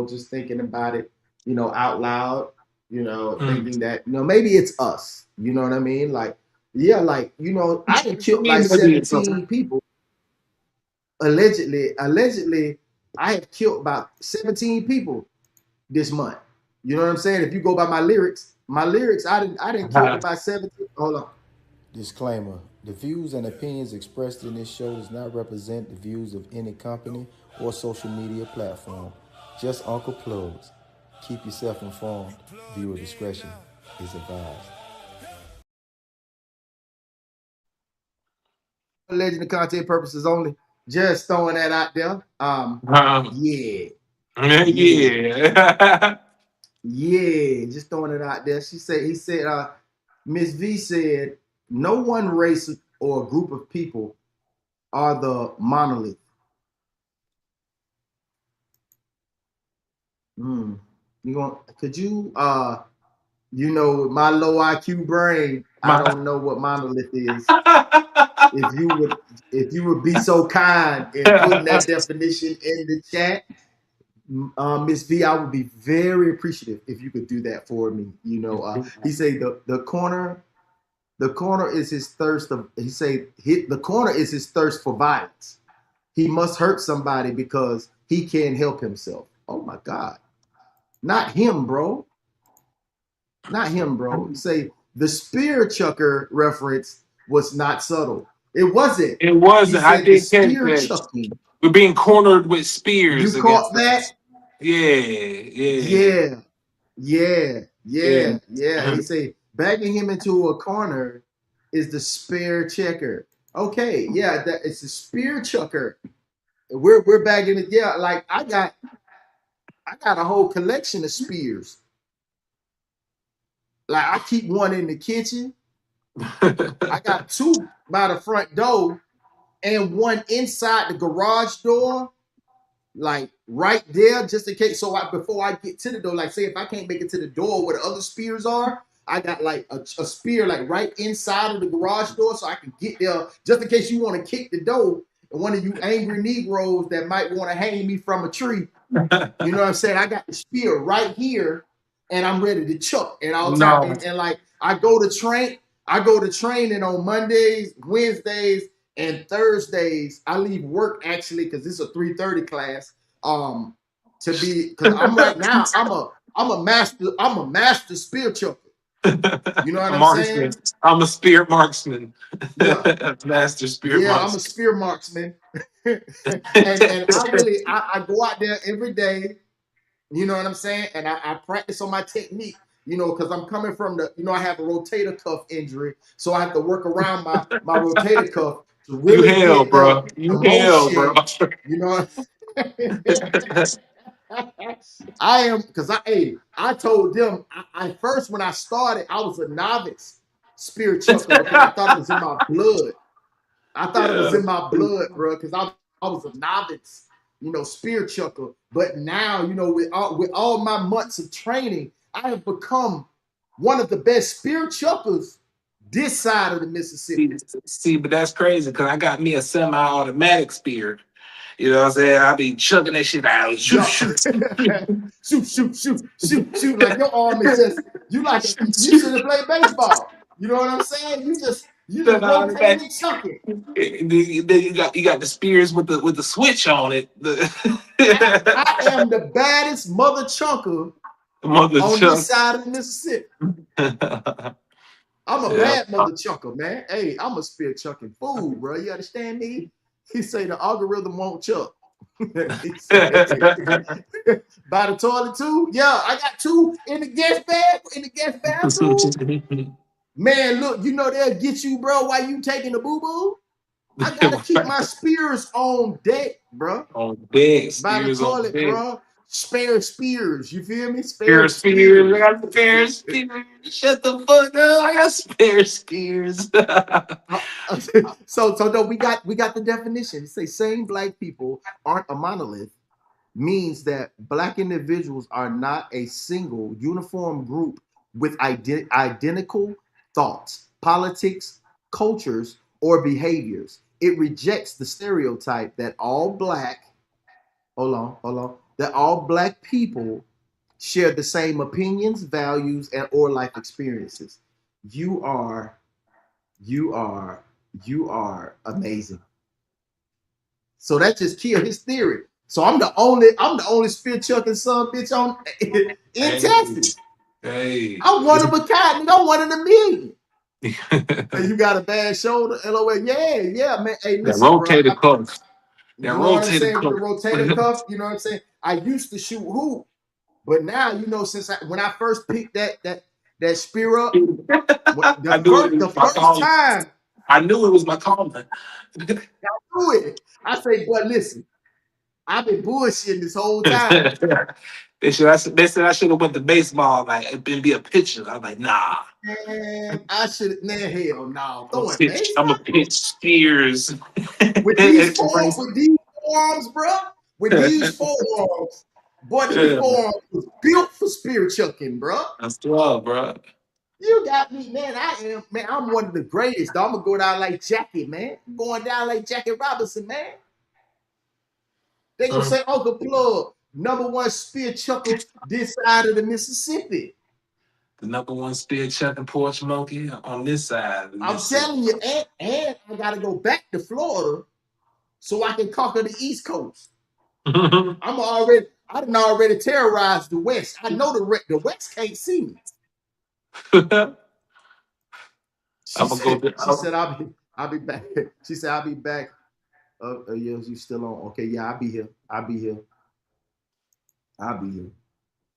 Just thinking about it. Out loud. mm, Thinking that maybe it's us. You know what I mean? Like, yeah, like I done killed like maybe it's something. 17 people allegedly, I have killed about 17 people this month. You know what I'm saying? If you go by my lyrics, I didn't kill about 17. Hold on. Disclaimer: the views and opinions expressed in this show does not represent the views of any company or social media platform. Just Uncle Plugs. Keep yourself informed. Viewer discretion is advised. Legend of content purposes only. Just throwing that out there. Um, Yeah, yeah, yeah. yeah. Just throwing it out there. He said, Miss V said, no one race or group of people are the monolith. Hmm. You going could you with my low IQ brain, I My don't know what monolith is. If you would be so kind and putting that definition in the chat, Miss V, I would be very appreciative if you could do that for me. He say the corner is his thirst of. He say the corner is his thirst for violence. He must hurt somebody because he can't help himself. Oh my God, not him, bro. Not him, bro. He say the spear chucker reference was not subtle. It wasn't. It He wasn't. I said the did catch spear that. chucking. We're being cornered with spears You against caught us. that? Yeah, yeah, Yeah, yeah, yeah. yeah, yeah. He say backing him into a corner is the spear checker. Okay, yeah, that it's a spear chucker. We're bagging it. Yeah, like I got a whole collection of spears. Like I keep one in the kitchen. I got two by the front door and one inside the garage door, like right there, just in case. So before I get to the door, like say if I can't make it to the door where the other spears are, I got like a spear like right inside of the garage door, so I can get there just in case you want to kick the door. And one of you angry Negroes that might want to hang me from a tree, you know what I'm saying? I got the spear right here, and I'm ready to chuck at all time. No. And like I go to training on Mondays, Wednesdays, and Thursdays. I leave work actually because this is a 3:30 class. To be because I'm right now, I'm a master spear chucker. You know what A I'm marksman. saying? I'm a spear marksman. Yeah. Master spear Yeah, I'm a marksman. spear marksman. and I go out there every day. You know what I'm saying? And I practice on my technique, because I'm coming from I have a rotator cuff injury. So I have to work around my rotator cuff to You really hell, get the, bro. You the hell, bro. motion, you know. I am because I told them I first when I started, I was a novice spear chucker because I thought it was in my blood. I thought it was Yeah. in my blood, bro, because I was a novice, spear chucker. But now, with all my months of training, I have become one of the best spear chuckers this side of the Mississippi. See, but that's crazy because I got me a semi-automatic spear. You know what I'm saying? I be chucking that shit out. Shoot, Yo, shoot, shoot, shoot. shoot, shoot, shoot, shoot, shoot. Like your arm is just you should have played baseball. You know what I'm saying? You just rotating and chucking. Then you got the spears with the switch on it. I am the baddest mother chunker Mother on this chuck. side of the Mississippi. I'm a Yeah. bad mother chucker, man. Hey, I'm a spear chucking fool, bro. You understand me? He say the algorithm won't chuck. He say by the toilet too. Yeah, I got two in the guest bag in the guest bathroom. Man, look, you know they'll get you, bro, while you taking the boo boo. I gotta keep my spears on deck, bro. On deck, By the spears on toilet, deck. bro. Spare spears. You feel me? Spare Spare spears. I spears. got spare spears. Shut the fuck up. I got spare spears. So no, we got the definition. It say saying black people aren't a monolith means that black individuals are not a single uniform group with identical thoughts, politics, cultures, or behaviors. It rejects the stereotype that all black, hold on, that all black people share the same opinions, values, and or life experiences. You are, you are, you are amazing. So that just killed his theory. So I'm the only spear chucking son bitch on in Hey, Texas. hey. I'm one of a kind, nigga. I'm one in a million. Hey, you got a bad shoulder, LOL. Yeah, man. Hey, That listen, bro. rotator cuff. That You know what I'm rotator saying with the cuff. rotator cuff. You know what I'm saying. I used to shoot hoop, but now you know since when I first picked that spear up, I knew it the was my first calling. time I knew it was my calling. I do it, I say, but listen, I've been bullshitting this whole time. They said I should have went to baseball like and be a pitcher. I'm like, nah. Man, I should, man, hell no. I'm Throwing baseball gonna pitch spears. with these forearms, bro. With these forearms, boy, these Yeah, forearms was built for spear chucking, bro. that's love, bro. You got me, man. I'm one of the greatest. I'm gonna go down like Jackie, man. I'm going down like Jackie Robinson, man. They gonna say Uncle Plug, number one spear chucker this side of the Mississippi. The number one spear chucking porch monkey on this side of the I'm Mississippi. telling you, and I gotta go back to Florida so I can conquer the East Coast. I done already terrorized the West. I know the West can't see me. I'm gonna go. She said I'll be back. She said I'll be back. Yeah, you still on? Okay, yeah, I'll be here. I'll be here. I'll be here.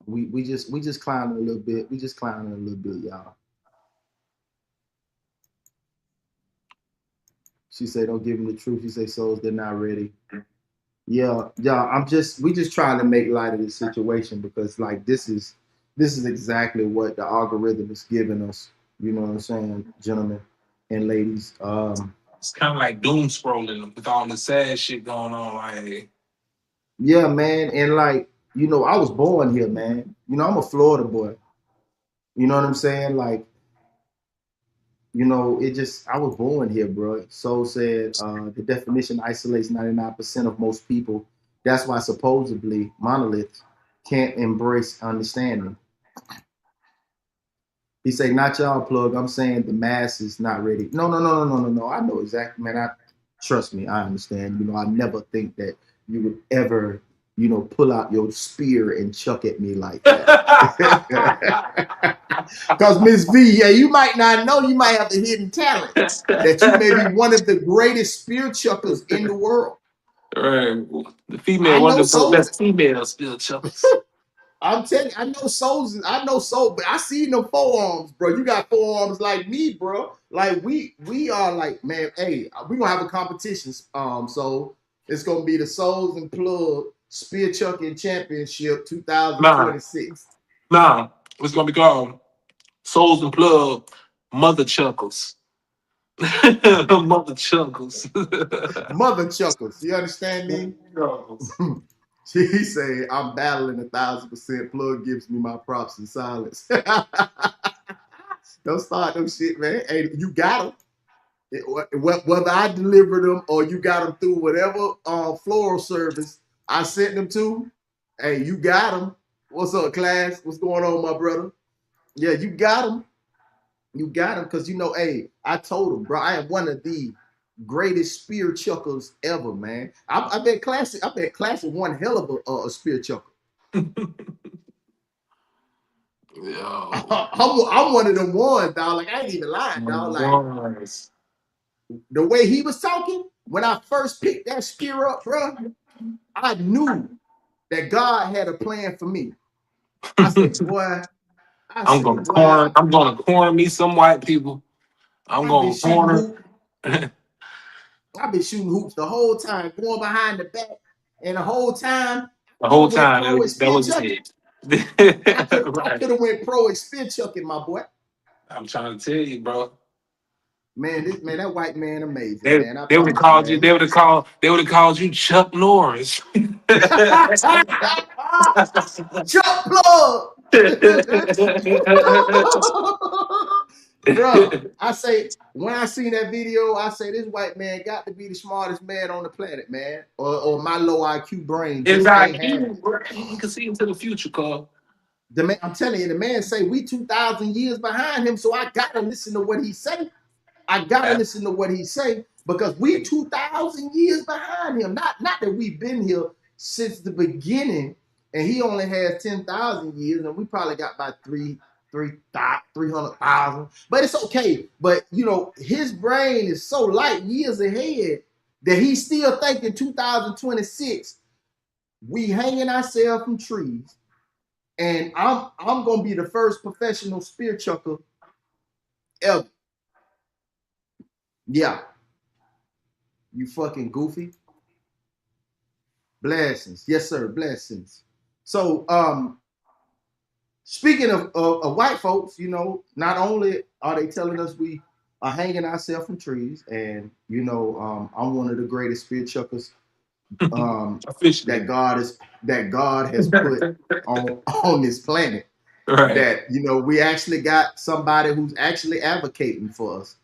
We just climbing a little bit. We just climbing a little bit, y'all. She said, "Don't give them the truth." She say, "Souls, they're not ready." Yeah, yeah. We just trying to make light of the situation because like this is exactly what the algorithm is giving us. You know what I'm saying, gentlemen and ladies. It's kind of like doom scrolling with all the sad shit going on. Like, Yeah, man, and like I was born here, man. I'm a Florida boy. You know what I'm saying? Like, it just I was born here, bro. So said the definition isolates 99% of most people. That's why supposedly monoliths can't embrace understanding. He say, not y'all plug. I'm saying the mass is not ready. No, no, no, no, no, no, no. I know exactly, man. Trust me, I understand. I never think that you would ever, pull out your spear and chuck at me like that. Because Miss V, yeah, you might not know, you might have the hidden talent that you may be one of the greatest spear chuckers in the world. right, the I female, one know of the so. best female spear chuckers. I'm telling you, I know souls. I know soul, but I see them forearms, bro. You got forearms like me, bro. Like we are like, man. Hey, we gonna have a competition. So it's gonna be the Souls and Plug Spear Chucking Championship Nah, 2026. nah. It's gonna be called Souls and Plug Mother Chuckles. Mother Chuckles. Mother chuckles. You understand me? Chuckles. He say I'm battling 1,000%. Plug gives me my props in silence. Don't start them shit, man. Hey, you got them. Whether I deliver them or you got them through whatever floral service I sent them to, hey, you got them. What's up, class? What's going on, my brother? Yeah, you got them. You got them because hey, I told him, bro, I am one of the greatest spear chuckers ever, man. I bet classic. I bet classic one hell of a spear chucker. Yo. I'm one of them ones, dog. Like, I ain't even lying, dog. Like, the way he was talking, when I first picked that spear up, bro, I knew that God had a plan for me. I said, boy, I'm gonna corner me some white people. I'm I've been gonna shooting corner hoops. I've been shooting hoops the whole time, going behind the back, and the whole time the could whole have went time. pro at That spear was chucking. it. I Right. could have went pro at spear chucking, my boy. I'm trying to tell you, bro. Man, that white man amazing, They man. I they would have promise you, called you. man. They would have called you Chuck Norris. Chuck plug. Bruh, I say, when I seen that video, I say this white man got to be the smartest man on the planet, man. Or my low IQ brain It's just like can't have you, it. bro. He can see into the future, Carl. The man, I'm telling you, the man say we 2,000 years behind him, so I gotta listen to what he say. I gotta Yeah. listen to what he say because we 2,000 years behind him. Not that we've been here since the beginning, and he only has 10,000 years, and we probably got about 300,000. But it's okay. But you know, his brain is so light years ahead that he's still thinking 2026. We hanging ourselves from trees, and I'm gonna be the first professional spear chucker ever. Yeah, you fucking goofy. Blessings. Yes, sir. Blessings. So, speaking of white folks, you know, not only are they telling us we are hanging ourselves from trees, and you know, I'm one of the greatest spear chuckers Officially. that God has put on this planet. Right. That you know, we actually got somebody who's actually advocating for us.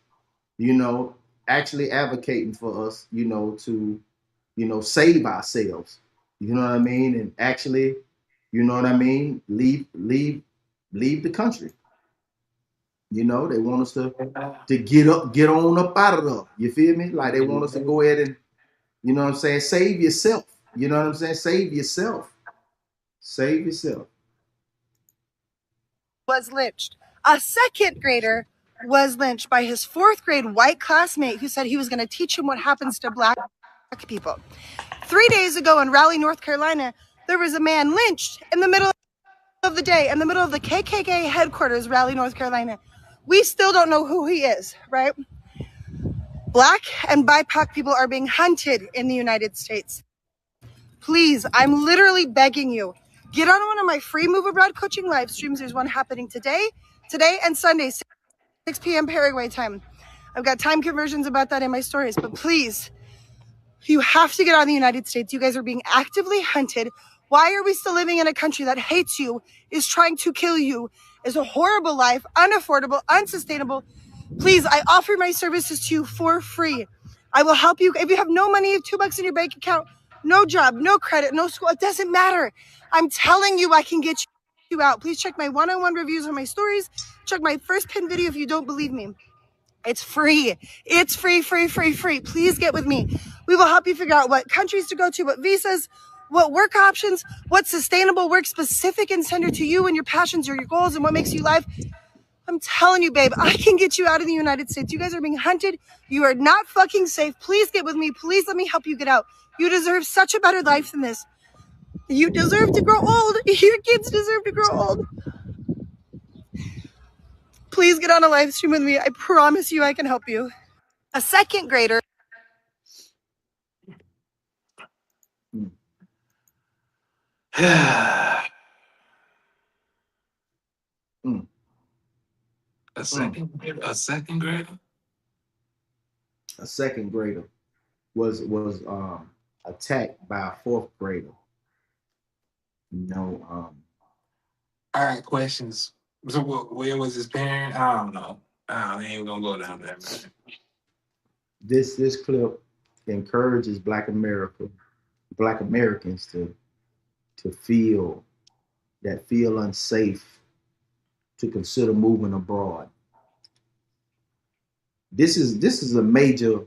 You know, actually advocating for us. You know, to save ourselves. You know what I mean? And actually, you know what I mean? Leave the country. You know, they want us to get on up out of there. You feel me? Like they want us to go ahead and, you know what I'm saying, save yourself. You know what I'm saying? Save yourself. Save yourself. Was lynched. A second grader was lynched by his fourth grade white classmate who said he was going to teach him what happens to black people. 3 days ago in Raleigh, North Carolina, there was a man lynched in the middle of the day, in the middle of the KKK headquarters, Raleigh, North Carolina. We still don't know who he is, right? Black and BIPOC people are being hunted in the United States. Please, I'm literally begging you, get on one of my free Move Abroad coaching live streams. There's one happening today and Sunday, 6 p.m. Paraguay time. I've got time conversions about that in my stories, but please, you have to get out of the United States. You guys are being actively hunted. Why are we still living in a country that hates you, is trying to kill you, is a horrible life, unaffordable, unsustainable? Please, I offer my services to you for free. I will help you. If you have no money, $2 in your bank account, no job, no credit, no school, it doesn't matter. I'm telling you, I can get you out. Please check my one-on-one reviews on my stories. Check my first pin video if you don't believe me. It's free. It's free, free, free, free. Please get with me. We will help you figure out what countries to go to, what visas, what work options, what sustainable work specific and centered to you and your passions or your goals and what makes you life. I'm telling you, babe, I can get you out of the United States. You guys are being hunted. You are not fucking safe. Please get with me. Please let me help you get out. You deserve such a better life than this. You deserve to grow old. Your kids deserve to grow old. Please get on a live stream with me. I promise you I can help you. A second grader. A Mm, mm. a second grader. A second grader was attacked by a fourth grader. You know, All right, questions. So, where was his parent? I don't know. I ain't gonna go down there, man. this clip encourages Black Americans to feel unsafe, to consider moving abroad. This is a major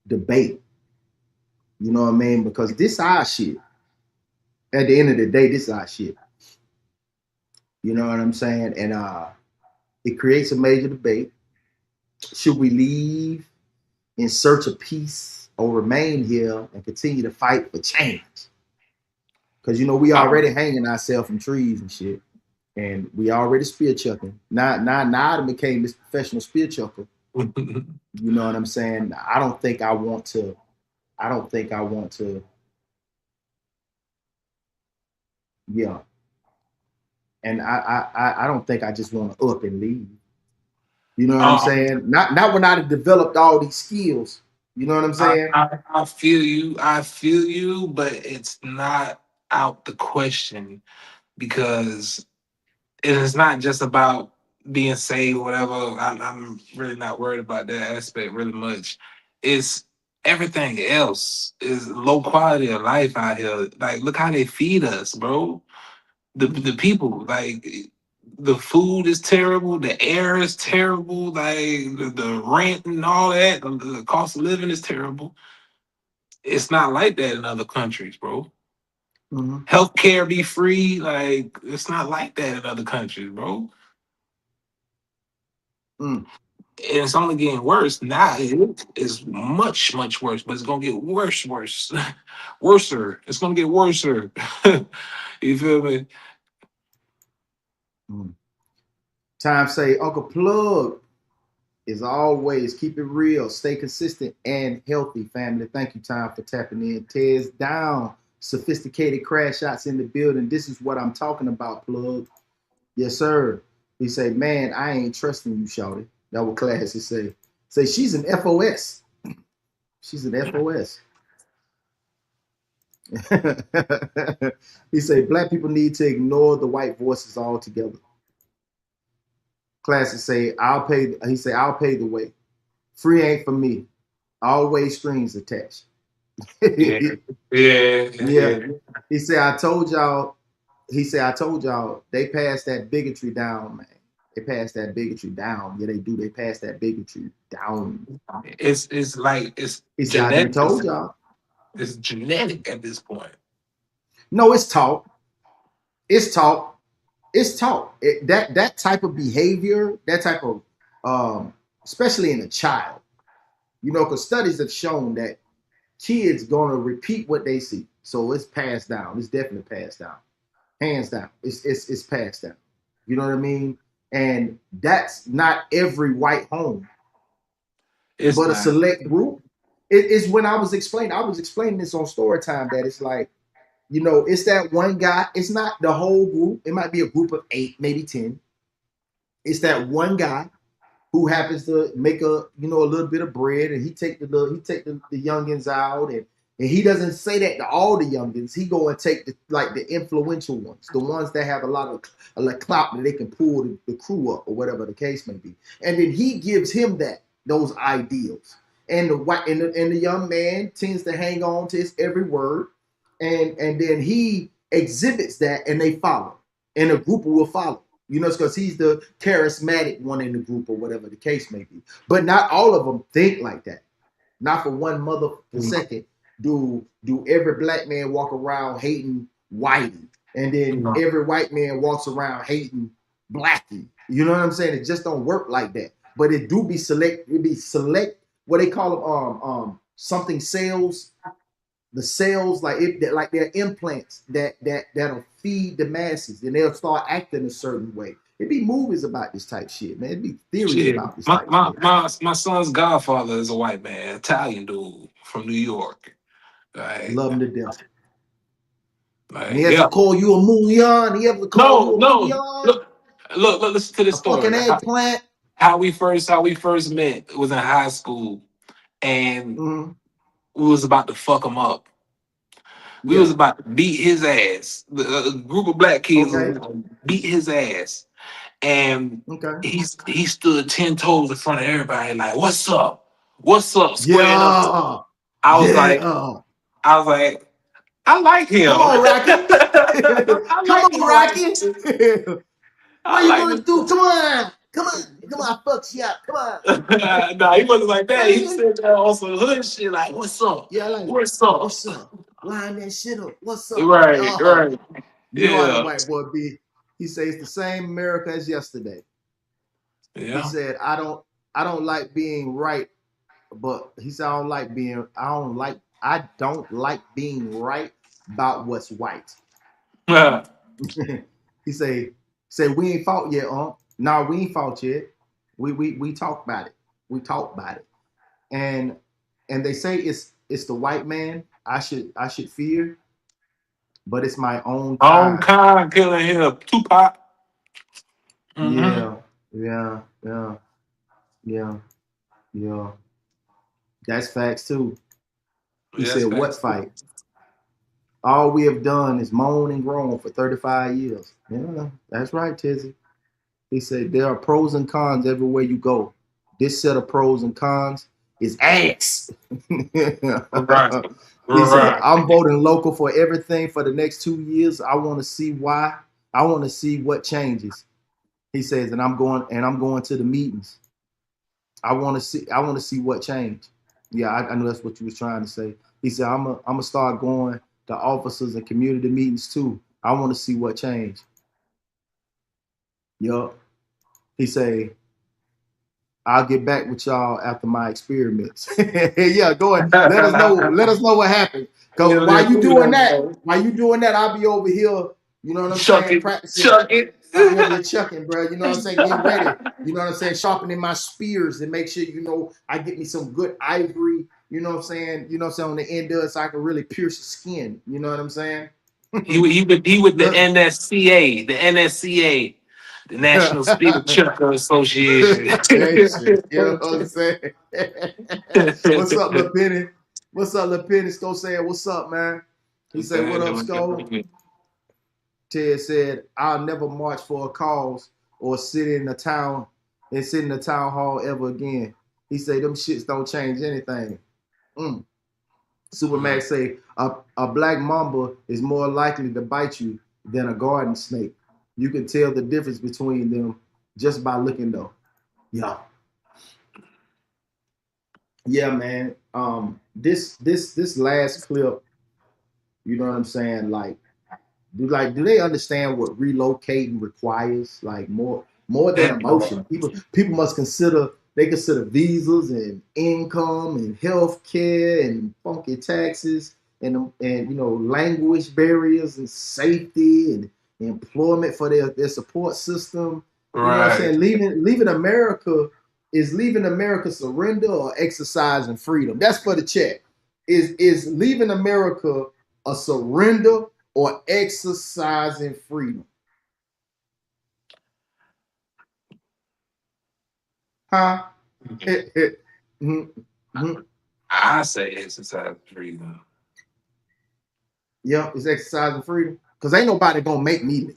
debate. You know what I mean? Because this our shit. At the end of the day, this is our shit. You know what I'm saying? And it creates a major debate. Should we leave in search of peace or remain here and continue to fight for change? Because we Um, already hanging ourselves from trees and shit, and we already spear chucking. Now I became this professional spear chucker. You know what I'm saying? I don't think I want to. I don't think I want to. Yeah, and I don't think I just want to up and leave. You know what I'm um, saying? Not when I've developed all these skills. You know what I'm saying? I feel you. I feel you, but it's not out the question because it is not just about being saved, whatever. I'm really not worried about that aspect really much. It's everything else is low quality of life out here. Like, look how they feed us, bro. The people, like the food is terrible, the air is terrible, like the rent and all that, the cost of living is terrible. It's not like that in other countries, bro. Mm-hmm. Healthcare be free, like it's not like that in other countries, bro. Mm, And it's only getting worse. Now it is much, much worse, but it's gonna get worse, worse, worser. It's gonna get worser. You feel me? mm. Time say Uncle Plug is always keep it real, stay consistent and healthy, family. Thank you, Time, for tapping in. Tears down, sophisticated crash shots in the building. This is what I'm talking about, Plug. Yes, sir. He say, man, I ain't trusting you, shawty. That what Classy say. Say she's an FOS. She's an FOS. He say black people need to ignore the white voices altogether. Classy say, I'll pay. He say, I'll pay the way. Free ain't for me. Always strings attached. Yeah, yeah, Yeah. yeah. He said, I told y'all, he said, I told y'all they passed that bigotry down, man. They passed that bigotry down. Yeah, they do. They pass that bigotry down. It's like it's He said, I didn't genetic. told y'all. It's genetic at this point. No, it's taught. It's taught. It's taught. That type of behavior, that type of especially in a child, because studies have shown that kids gonna repeat what they see. So it's passed down. It's definitely passed down. Hands down. It's passed down. You know what I mean? And that's not every white home, It's but a not. select group. It is when I was explaining this on story time that it's like, it's that one guy. It's not the whole group. It might be a group of 8, maybe 10. It's that one guy who happens to make a little bit of bread, and he take the youngins out, and he doesn't say that to all the youngins. He go and take the influential ones, the ones that have a lot of clout that they can pull the crew up or whatever the case may be, and then he gives him those ideals, and the young man tends to hang on to his every word, and then he exhibits that, and they follow, and a group will follow. It's because he's the charismatic one in the group or whatever the case may be. But not all of them think like that. Not for one mother per second do every black man walk around hating whitey, and then No. every white man walks around hating blackie. You know what I'm saying? It just don't work like that. But it do be select. It be select. What they call them something sales, the cells, like they're implants that'll feed the masses, and they'll start acting a certain way. It'd be movies about this type shit, man. It'd be theories Shit. about this My, type my shit. my my son's godfather is a white man, Italian dude from New York. Like, Love them to death. And he has to yeah. call you a moulin. He has to call No, you a no. moulin, Look, listen to this a story. fucking eggplant. How we first met was in high school, and Mm-hmm. we was about to fuck him up. We was Yeah. about to beat his ass. A group of black kids was Okay. about to beat his ass, and Okay. he stood 10 toes in front of everybody, like, "What's up? What's up?" Squaring up. Yeah. I was like, Yeah. I was like, I like him. Come on, Rocky. I Come like on, him right. Rocky. What I are you like gonna this. do? Come on. Come on. Come on. Fuck you up. Come on. Nah, he wasn't like that. He Yeah, said that on some hood shit, like, "What's up? yeah, like, What's up?" what's up? Line that shit up. What's up? Right, Oh, right. you know how the Yeah, white boy be. He said it's the same America as yesterday. He Yeah. said I don't like being right, but he said I don't like being right about what's white. He say we ain't fought yet, No, we ain't fought yet. We talk about it. We talk about it. And they say it's the white man I should fear, but it's my own Own kind. kind killing here, Tupac. Mm-hmm. Yeah, yeah, yeah, yeah, yeah. That's facts too. He Yes, said, what thanks. fight? All we have done is moan and groan for 35 years. Yeah, that's right, Tizzy. He said, there are pros and cons everywhere you go. This set of pros and cons is ass. Right. He said, Right. I'm voting local for everything for the next 2 years. I want to see why. I want to see what changes. He says, and I'm going to the meetings. I want to see what changed. Yeah, I knew that's what you was trying to say. He said, I'm gonna start going to officers and community meetings too. I want to see what changed. Yup. He say, I'll get back with y'all after my experiments. Yeah, go ahead. Let us know. Let us know what happened. Yeah, Cause let me know. while you doing that, I'll be over here. You know what I'm Chuck saying? it. Practicing. Chuck it. I'll be over here chucking, bro. You know what I'm saying? Getting ready. You know what I'm saying? Sharpening my spears and make sure I get me some good ivory. You know what I'm saying? You know what I'm saying on the end of it, so I can really pierce the skin. You know what I'm saying? He with the NSCA, the National Speed Trucker Association. Association. You know what I'm saying? What's up, little Penny? What's up, little Penny? Sko saying, what's up, man? He said, what up, Sko? Ted said, I'll never march for a cause or sit in the town hall ever again. He said, them shits don't change anything. Supermax say, a black mamba is more likely to bite you than a garden snake. You can tell the difference between them just by looking though. Yeah. Yeah, man. This last clip, you know what I'm saying? Do they understand what relocating requires? Like more than emotion. People must consider visas and income and health care and funky taxes and language barriers and safety and employment for their support system. You know what I'm Right. saying? Leaving America surrender or exercising freedom? That's for the chat. Is leaving America a surrender or exercising freedom? Huh? I say exercise freedom. Yeah, it's exercising freedom. Because ain't nobody gonna make me leave.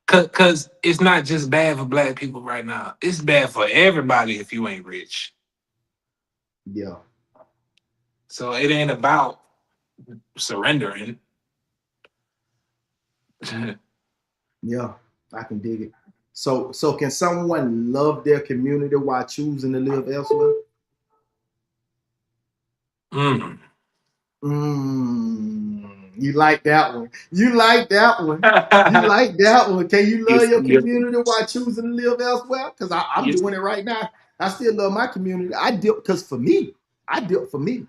Cause it's not just bad for black people right now. It's bad for everybody if you ain't rich. Yeah. So it ain't about surrendering. Yeah, I can dig it. So can someone love their community while choosing to live elsewhere? Mm. You like that one. You like that one. You like that one. Can you love Yes, your yes, community while choosing to live elsewhere? Because I'm yes. doing it right now. I still love my community. Because for me, I did for me.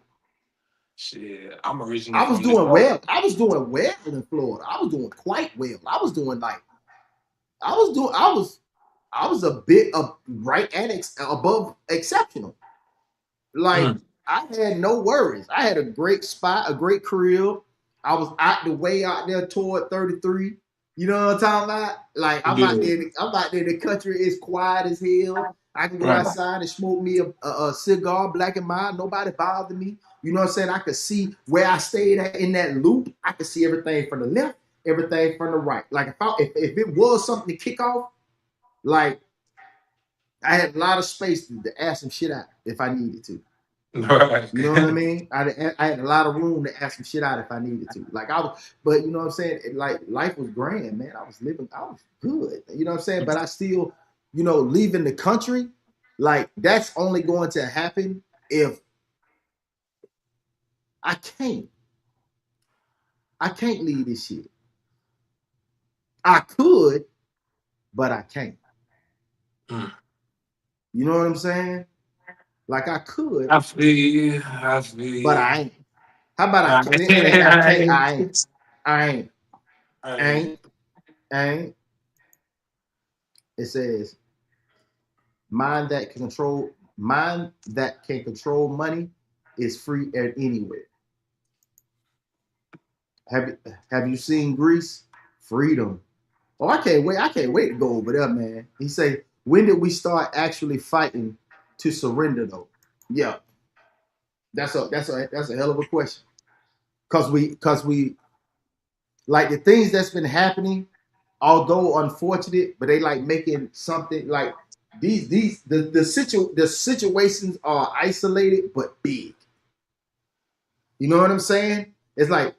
Shit, I'm originally I was from the doing north. well. I was doing well in Florida. I was doing quite well. I was a bit of right at above exceptional. Like Mm. I had no worries. I had a great spot, a great crib. I was out the way out there toward 33. You know what I'm talking about? Like I'm out Yeah. there. I'm out there. The country is quiet as hell. I can go Right. outside and smoke me a cigar, black and mild. Nobody bothered me. You know what I'm saying? I could see where I stayed at in that loop. I could see everything from the left, everything from the right. Like if it was something to kick off, like I had a lot of space to ask some shit out if I needed to. Right. You know what I mean? I had a lot of room to ask some shit out if I needed to. Like I was, but you know what I'm saying? Like life was grand, man. I was good. You know what I'm saying? But I still, leaving the country, like that's only going to happen if I can't. I can't leave this shit. I could, but I can't. Mm. You know what I'm saying? Like I could, I feel you. I feel but you. I ain't. How about I I can't? It ain't I can't. I ain't. ain't. I ain't. I ain't. Ain't. Ain't. It says mind that can control money is free at anywhere. Have you seen Greece? Freedom. Oh, I can't wait. I can't wait to go over there, man. He say, when did we start actually fighting to surrender though? Yeah, that's a hell of a question. Cause we like the things that's been happening, although unfortunate, but they like making something like the situations are isolated but big. You know what I'm saying? It's like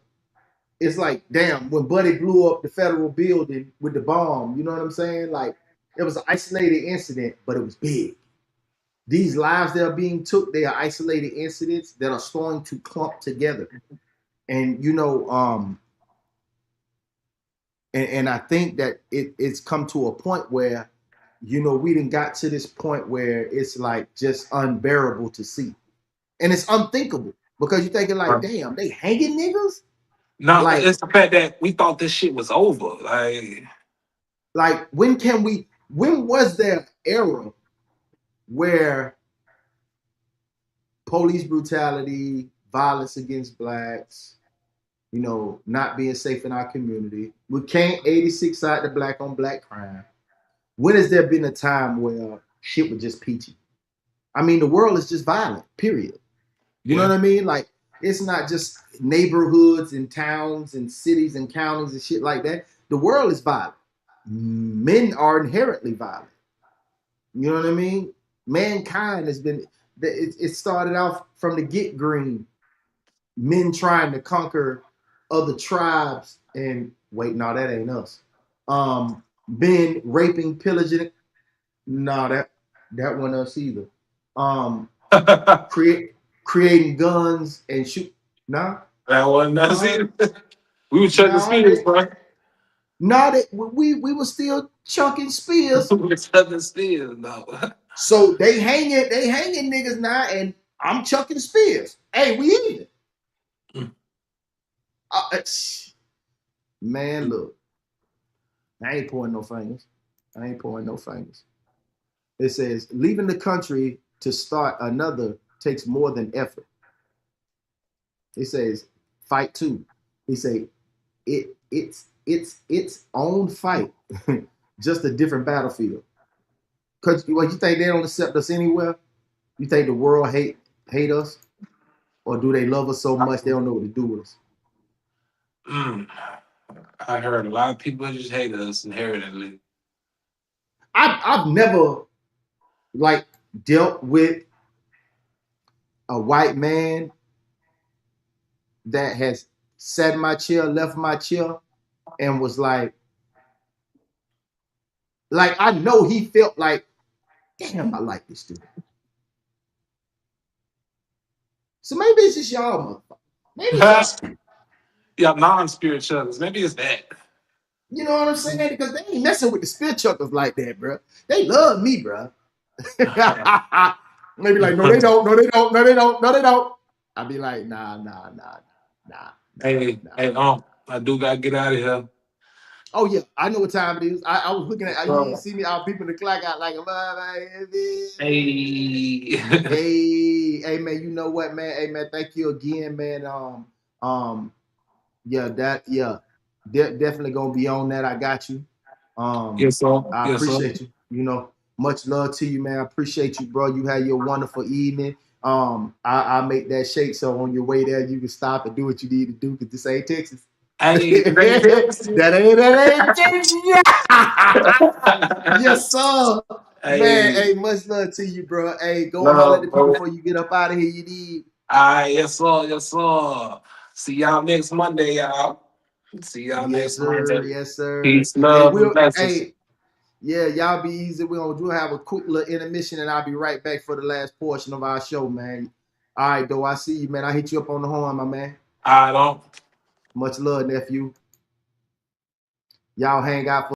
damn when Buddy blew up the federal building with the bomb. You know what I'm saying? Like it was an isolated incident, but it was big. These lives that are being took, they are isolated incidents that are starting to clump together. And and I think that it's come to a point where, we didn't got to this point where it's like just unbearable to see. And it's unthinkable because you're thinking like, damn, they hanging niggas? No, Like, it's the fact that we thought this shit was over. like when was there an era where police brutality, violence against blacks, not being safe in our community? We can't 86 side the black on black crime. When has there been a time where shit was just peachy? I mean, the world is just violent, period. You know Yeah. what I mean? Like, it's not just neighborhoods and towns and cities and counties and shit like that. The world is violent. Men are inherently violent. You know what I mean? Mankind has been, it started off from the get green. Men trying to conquer other tribes and wait, no, that ain't us. Men raping, pillaging. No, that wasn't us either. Um, that creating guns and shoot. Nah, wasn't us nah, either. We were chucking nah. spears, bro. Nah, that we were still chunking spears. We were chucking spears, no. So they hanging niggas now, and I'm chucking spears. Hey, we even. Uh, man, look, I ain't pointing no fingers. I ain't pointing no fingers. It says leaving the country to start another takes more than effort. It says fight two. He say it's its own fight, just a different battlefield. Cause what you think they don't accept us anywhere? You think the world hate us, or do they love us so much they don't know what to do with us? Mm. I heard a lot of people just hate us inherently. I've never like dealt with a white man that has sat in my chair, left my chair, and was like I know he felt like, damn, I like this dude. So maybe it's just y'all, motherfucker. Maybe it's y'all. Yeah, non-spirit chuckers. Maybe it's that. You know what I'm saying? Because they ain't messing with the spit chuckers like that, bro. They love me, bro. Maybe like, no, they don't. No, they don't. No, they don't. No, they don't. I'd be like, nah. I do gotta get out of here. Oh yeah, I know what time it is. I was looking at you didn't So, see me. I was peeping the clock out like a hey, hey man, you know what, man? Hey man, thank you again, man. Um, yeah, definitely gonna be on that. I got you. yes, sir. I Yes, sir. appreciate you. Much love to you, man. I appreciate you, bro. You had your wonderful evening. I make that shake so on your way there you can stop and do what you need to do because this ain't Texas. Hey, that ain't Texas. Yes, sir. Man, hey, hey, much love to you, bro. Hey, go and holler at the love, people bro. before you get up out of here. You need. Yes, sir. Yes, sir. See y'all next Monday, y'all. See y'all Yes, next sir. Monday. Yes, sir. Peace, Hey, love, and blessings. yeah, y'all be easy. We'll have a quick little intermission, and I'll be right back for the last portion of our show, man. All right, though. I see you, man. I hit you up on the horn, my man. I don't. Much love, nephew. Y'all hang out for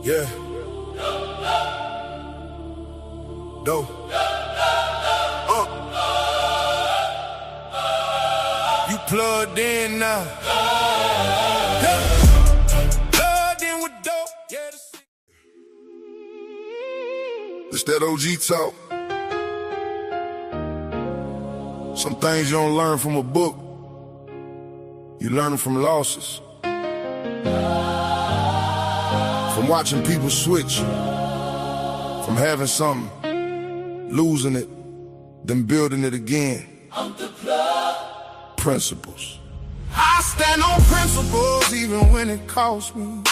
Yeah. Doe. You plugged in now. Plugged in with Doe. Yeah, it's that OG talk. Some things you don't learn from a book. You learn them from losses. From watching people switch. From having something, losing it, then building it again. Principles. I stand on principles even when it costs me.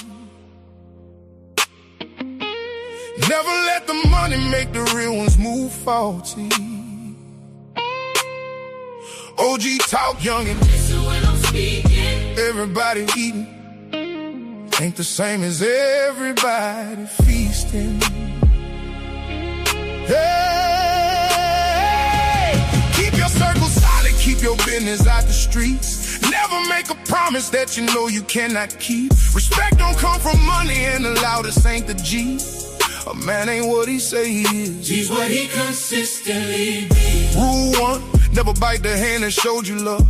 Never let the money make the real ones move faulty. OG talk youngin'. Listen when I'm speaking. Everybody eating ain't the same as everybody feasting. Hey, keep your circle solid, keep your business out the streets. Never make a promise that you know you cannot keep. Respect don't come from money, and the loudest ain't the G. A man ain't what he say he is. He's what he consistently be. Rule 1, never bite the hand that showed you love.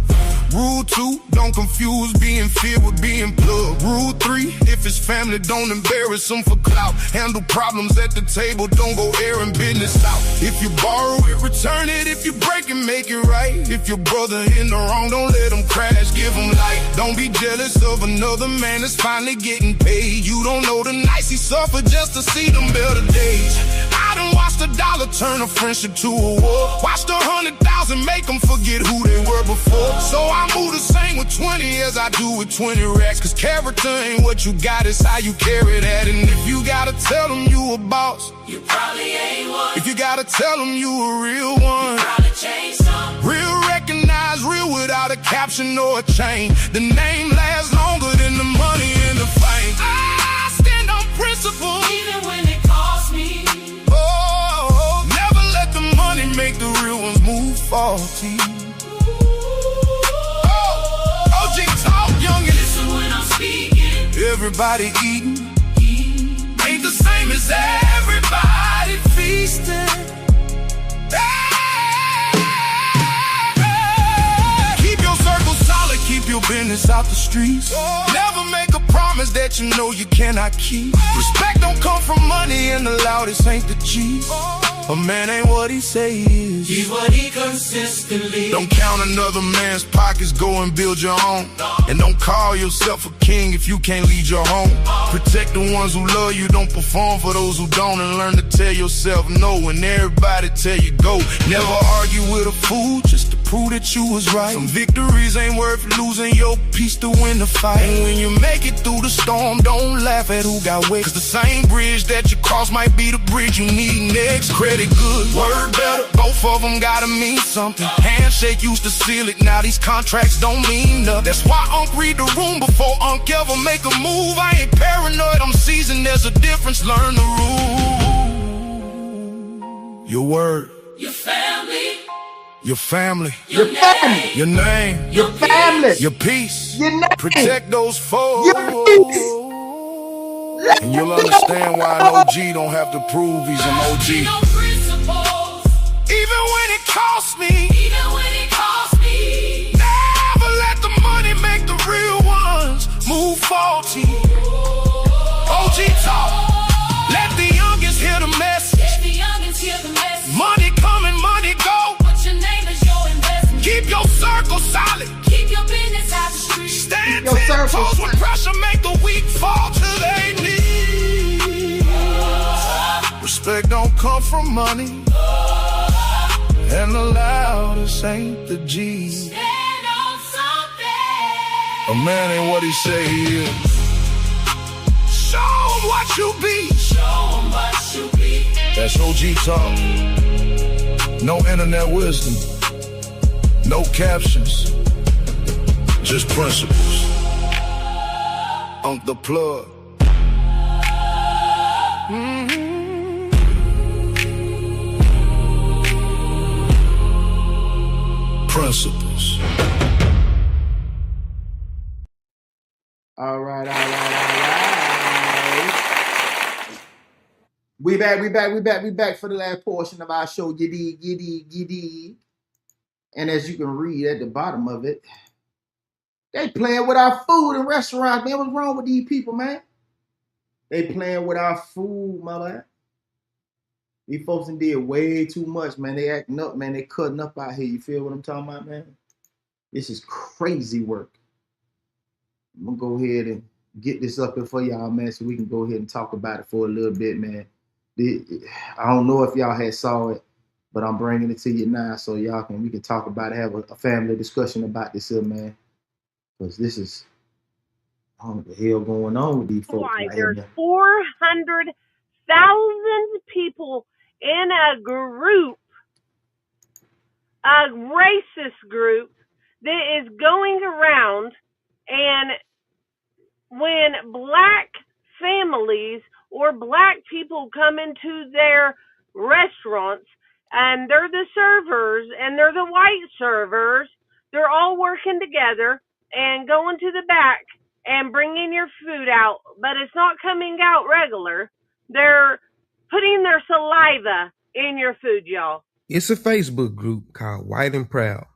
Rule 2, don't confuse being feared with being plugged. Rule 3, if it's family, don't embarrass them for clout. Handle problems at the table, don't go airing business out. If you borrow it, return it. If you break it, make it right. If your brother in the wrong, don't let him crash, give him light. Don't be jealous of another man that's finally getting paid. You don't know the nights he suffered just to see them better days. I done watched the dollar turn a friendship to a war. Watched 100,000 make them forget who they were before. So I move the same with 20 as I do with 20 racks. Cause character ain't what you got, it's how you carry that. And if you gotta tell them you a boss, you probably ain't one. If you gotta tell them you a real one, you probably changed some. Real recognized, real without a caption or a chain. The name lasts longer than the money and the fame. I stand on principle, even when it costs me. Oh, never let the money make the real ones move faulty. Everybody eating ain't the same as everybody feasting. Keep your circle solid, keep your business out the streets. Never make a promise that you know you cannot keep. Respect don't come from money, and the loudest ain't the G. A man ain't what he say he is. He's what he consistently. Don't count another man's pockets, go and build your own. And don't call yourself a king if you can't lead your home. Protect the ones who love you, don't perform for those who don't. And learn to tell yourself no when everybody tell you go. Never argue with a fool just to prove that you was right. Some victories ain't worth losing your peace to win the fight. And when you make it through the storm, don't laugh at who got wet. Cause the same bridge that you cross might be the bridge you need next. Credit good, word better, both of them gotta mean something. Handshake used to seal it, now these contracts don't mean nothing. That's why Unc read the room before Unc ever make a move. I ain't paranoid, I'm seasoned, there's a difference, learn the rule. Your word, your family, your family, your family, your name, your family, your peace, your name. Protect those foes, and you'll understand why an OG don't have to prove he's an OG. Even when it costs me, never let the money make the real ones move faulty. OG talk, let the youngest hear the message. Money coming, money go. What's your name is your investment. Keep your circle solid. Keep your business out the street. Stand 10 toes when pressure make the weak fall to their knees. Respect don't come from money, and the loudest ain't the G. Stand on something. A man ain't what he say he is. Show him what you be. Show him what you be. That's OG talk. No internet wisdom, no captions, just principles. On the plug. Principles. All right. We back for the last portion of our show. You dig. And as you can read at the bottom of it, they playing with our food in restaurants, man. What's wrong with these people, man? They playing with our food, mother. These folks did way too much, man. They acting up, man. They cutting up out here. You feel what I'm talking about, man? This is crazy work. I'm gonna go ahead and get this up here for y'all, man, so we can go ahead and talk about it for a little bit, man. I don't know if y'all had saw it, but I'm bringing it to you now so we can talk about it, have a family discussion about this here, man. Because this is, I don't know what the hell going on with these folks. Why Right there's here, 400,000 people in a group, a racist group that is going around, and when black families or black people come into their restaurants and they're the servers and they're the white servers, they're all working together and going to the back and bringing your food out, but it's not coming out regular. They're putting their saliva in your food, y'all. It's a Facebook group called White and Proud.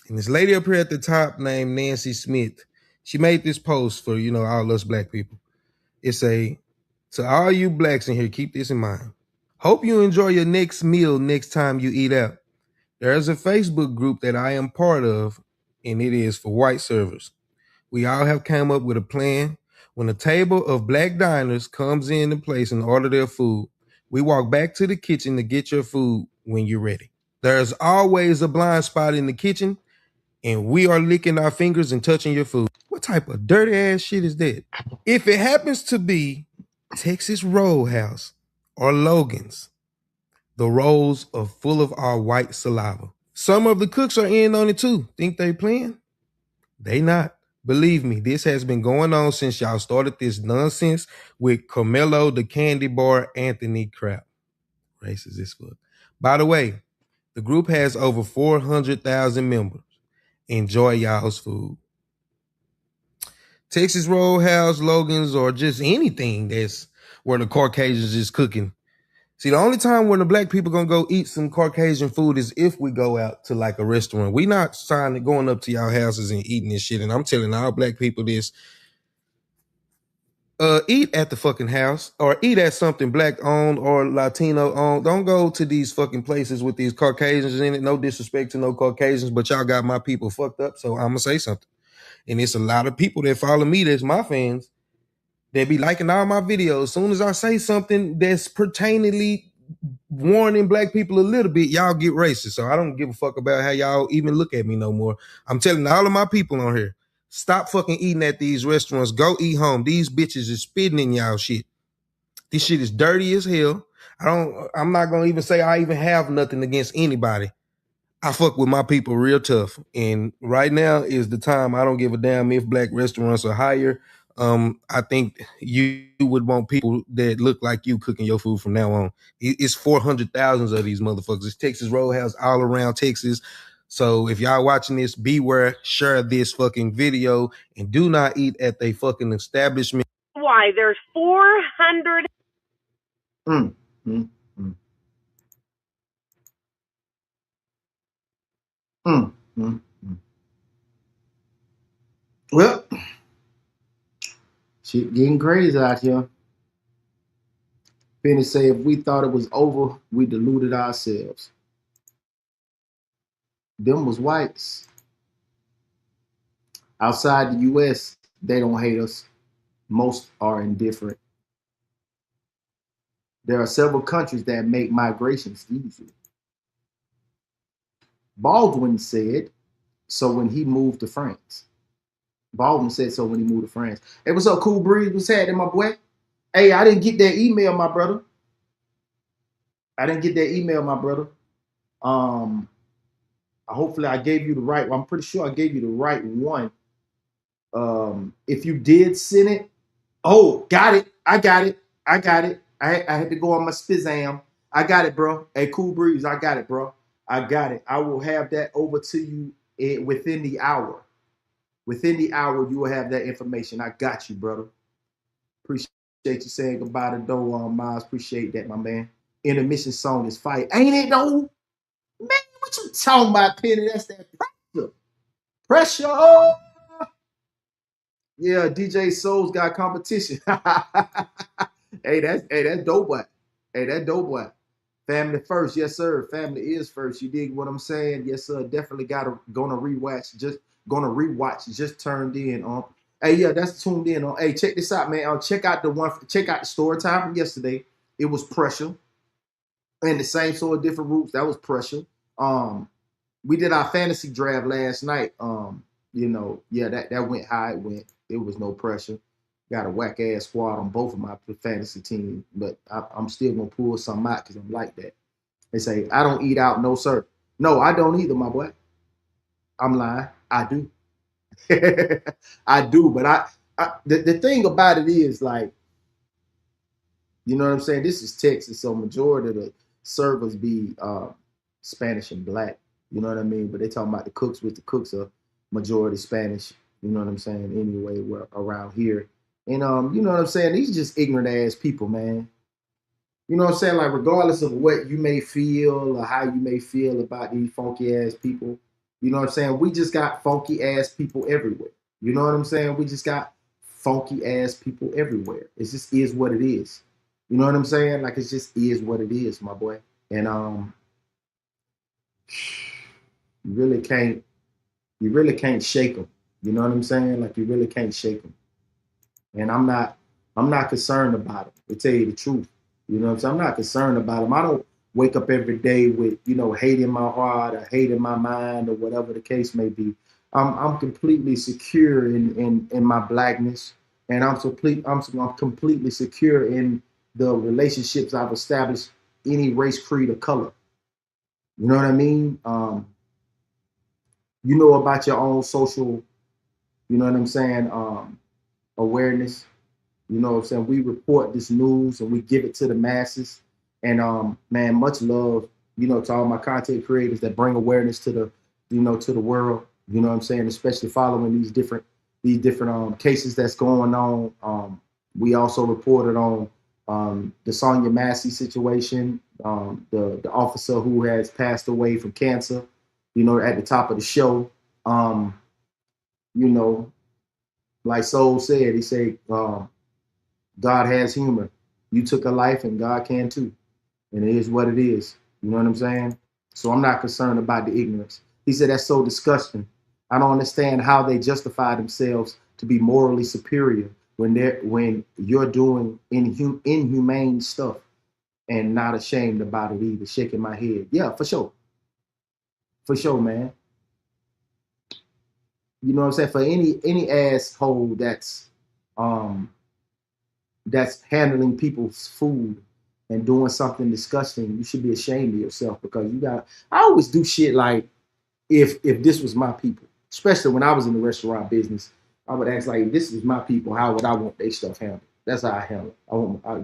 And this lady up here at the top named Nancy Smith, she made this post for, all us black people. It's to all you blacks in here, keep this in mind. Hope you enjoy your next meal next time you eat out. There's a Facebook group that I am part of, and it is for white servers. We all have come up with a plan. When a table of black diners comes into place and order their food, we walk back to the kitchen to get your food when you're ready. There's always a blind spot in the kitchen, and we are licking our fingers and touching your food. What type of dirty ass shit is that? If it happens to be Texas Roadhouse or Logan's, the rolls are full of our white saliva. Some of the cooks are in on it too. Think they playing? They not. Believe me, this has been going on since y'all started this nonsense with Carmelo the Candy Bar Anthony crap. Racist as fuck. By the way, the group has over 400,000 members. Enjoy y'all's food. Texas Roadhouse, Logan's, or just anything that's where the Caucasians is cooking. See, the only time when the black people gonna go eat some Caucasian food is if we go out to like a restaurant. We not going up to y'all houses and eating this shit. And I'm telling all black people this. Eat at the fucking house or eat at something black owned or Latino owned. Don't go to these fucking places with these Caucasians in it. No disrespect to no Caucasians, but y'all got my people fucked up. So I'm gonna say something. And it's a lot of people that follow me that's my fans. They be liking all my videos. As soon as I say something that's pertainingly warning black people a little bit, y'all get racist. So I don't give a fuck about how y'all even look at me no more. I'm telling all of my people on here, stop fucking eating at these restaurants. Go eat home. These bitches is spitting in y'all shit. This shit is dirty as hell. I'm not gonna even say I even have nothing against anybody. I fuck with my people real tough. And right now is the time. I don't give a damn if black restaurants are higher. I think you would want people that look like you cooking your food from now on. It's 400,000 of these motherfuckers. It's Texas Roadhouse all around Texas. So if y'all watching this, beware, share this fucking video, and do not eat at a fucking establishment. Why there's 400. Mm, mm, mm. Mm, mm, mm. Well, shit getting crazy out here. Penny say if we thought it was over, we deluded ourselves. Them was whites. Outside the US, they don't hate us. Most are indifferent. There are several countries that make migrations easy. Baldwin said so when he moved to France. Baldwin said so when he moved to France. Hey, what's up, Cool Breeze? What's happening, my boy? Hey, I didn't get that email, my brother. Hopefully I gave you the right one. I'm pretty sure I gave you the right one. If you did send it, got it. I got it. I had to go on my spizzam. I got it, bro. Hey, Cool Breeze, I got it, bro. I got it. I will have that over to you within the hour. Within the hour, you will have that information. I got you, brother. Appreciate Appreciate you saying goodbye to Doe, Miles. Appreciate that, my man. Intermission song is fight. Ain't it though? Man, what you talking about, Penny? That's that pressure. Pressure. Yeah, DJ Soul's got competition. That's dope boy. Hey, that dope boy. Family first, yes sir. Family is first. You dig what I'm saying? Yes sir. Definitely gonna rewatch. Just turned in on. Hey, yeah, that's tuned in on. Hey, check this out, man. Check out the story time from yesterday. It was pressure. And the same sort of different routes. That was pressure. We did our fantasy draft last night. Yeah, that went how it went. It was no pressure. Got a whack ass squad on both of my fantasy teams, but I'm still gonna pull something out because I'm like that. They say I don't eat out, no sir. No, I don't either, my boy. I'm lying. I do. I do, but the thing about it is like, you know what I'm saying? This is Texas, so majority of the servers be Spanish and black. You know what I mean? But they talking about the cooks, with the cooks are majority Spanish. You know what I'm saying? Anyway, we're around here. And you know what I'm saying? These are just ignorant ass people, man. You know what I'm saying? Like, regardless of what you may feel or how you may feel about these funky ass people, you know what I'm saying? We just got funky ass people everywhere. You know what I'm saying? We just got funky ass people everywhere. It just is what it is. You know what I'm saying? Like, it just is what it is, my boy. And you really can't shake them. You know what I'm saying? Like, you really can't shake them. And I'm not concerned about it, to tell you the truth. You know what I'm saying? I'm not concerned about them. I don't wake up every day with, hate in my heart or hate in my mind or whatever the case may be. I'm completely secure in my blackness, and I'm completely secure in the relationships I've established, any race, creed, or color. You know what I mean? You know about your own social, you know what I'm saying, awareness. You know what I'm saying? We report this news and we give it to the masses. And man, much love, to all my content creators that bring awareness to the world. You know what I'm saying? Especially following these different cases that's going on. We also reported on the Sonya Massey situation, the officer who has passed away from cancer, at the top of the show. You know, like Soul said, he said, God has humor. You took a life and God can too. And it is what it is. You know what I'm saying? So I'm not concerned about the ignorance. He said, that's so disgusting. I don't understand how they justify themselves to be morally superior when you're doing inhumane stuff and not ashamed about it either. Shaking my head. Yeah, for sure. For sure, man. You know what I'm saying? For any asshole that's handling people's food and doing something disgusting, you should be ashamed of yourself, because I always do shit like, if this was my people, especially when I was in the restaurant business, I would ask, like, if this is my people, how would I want their stuff handled? That's how I handle it.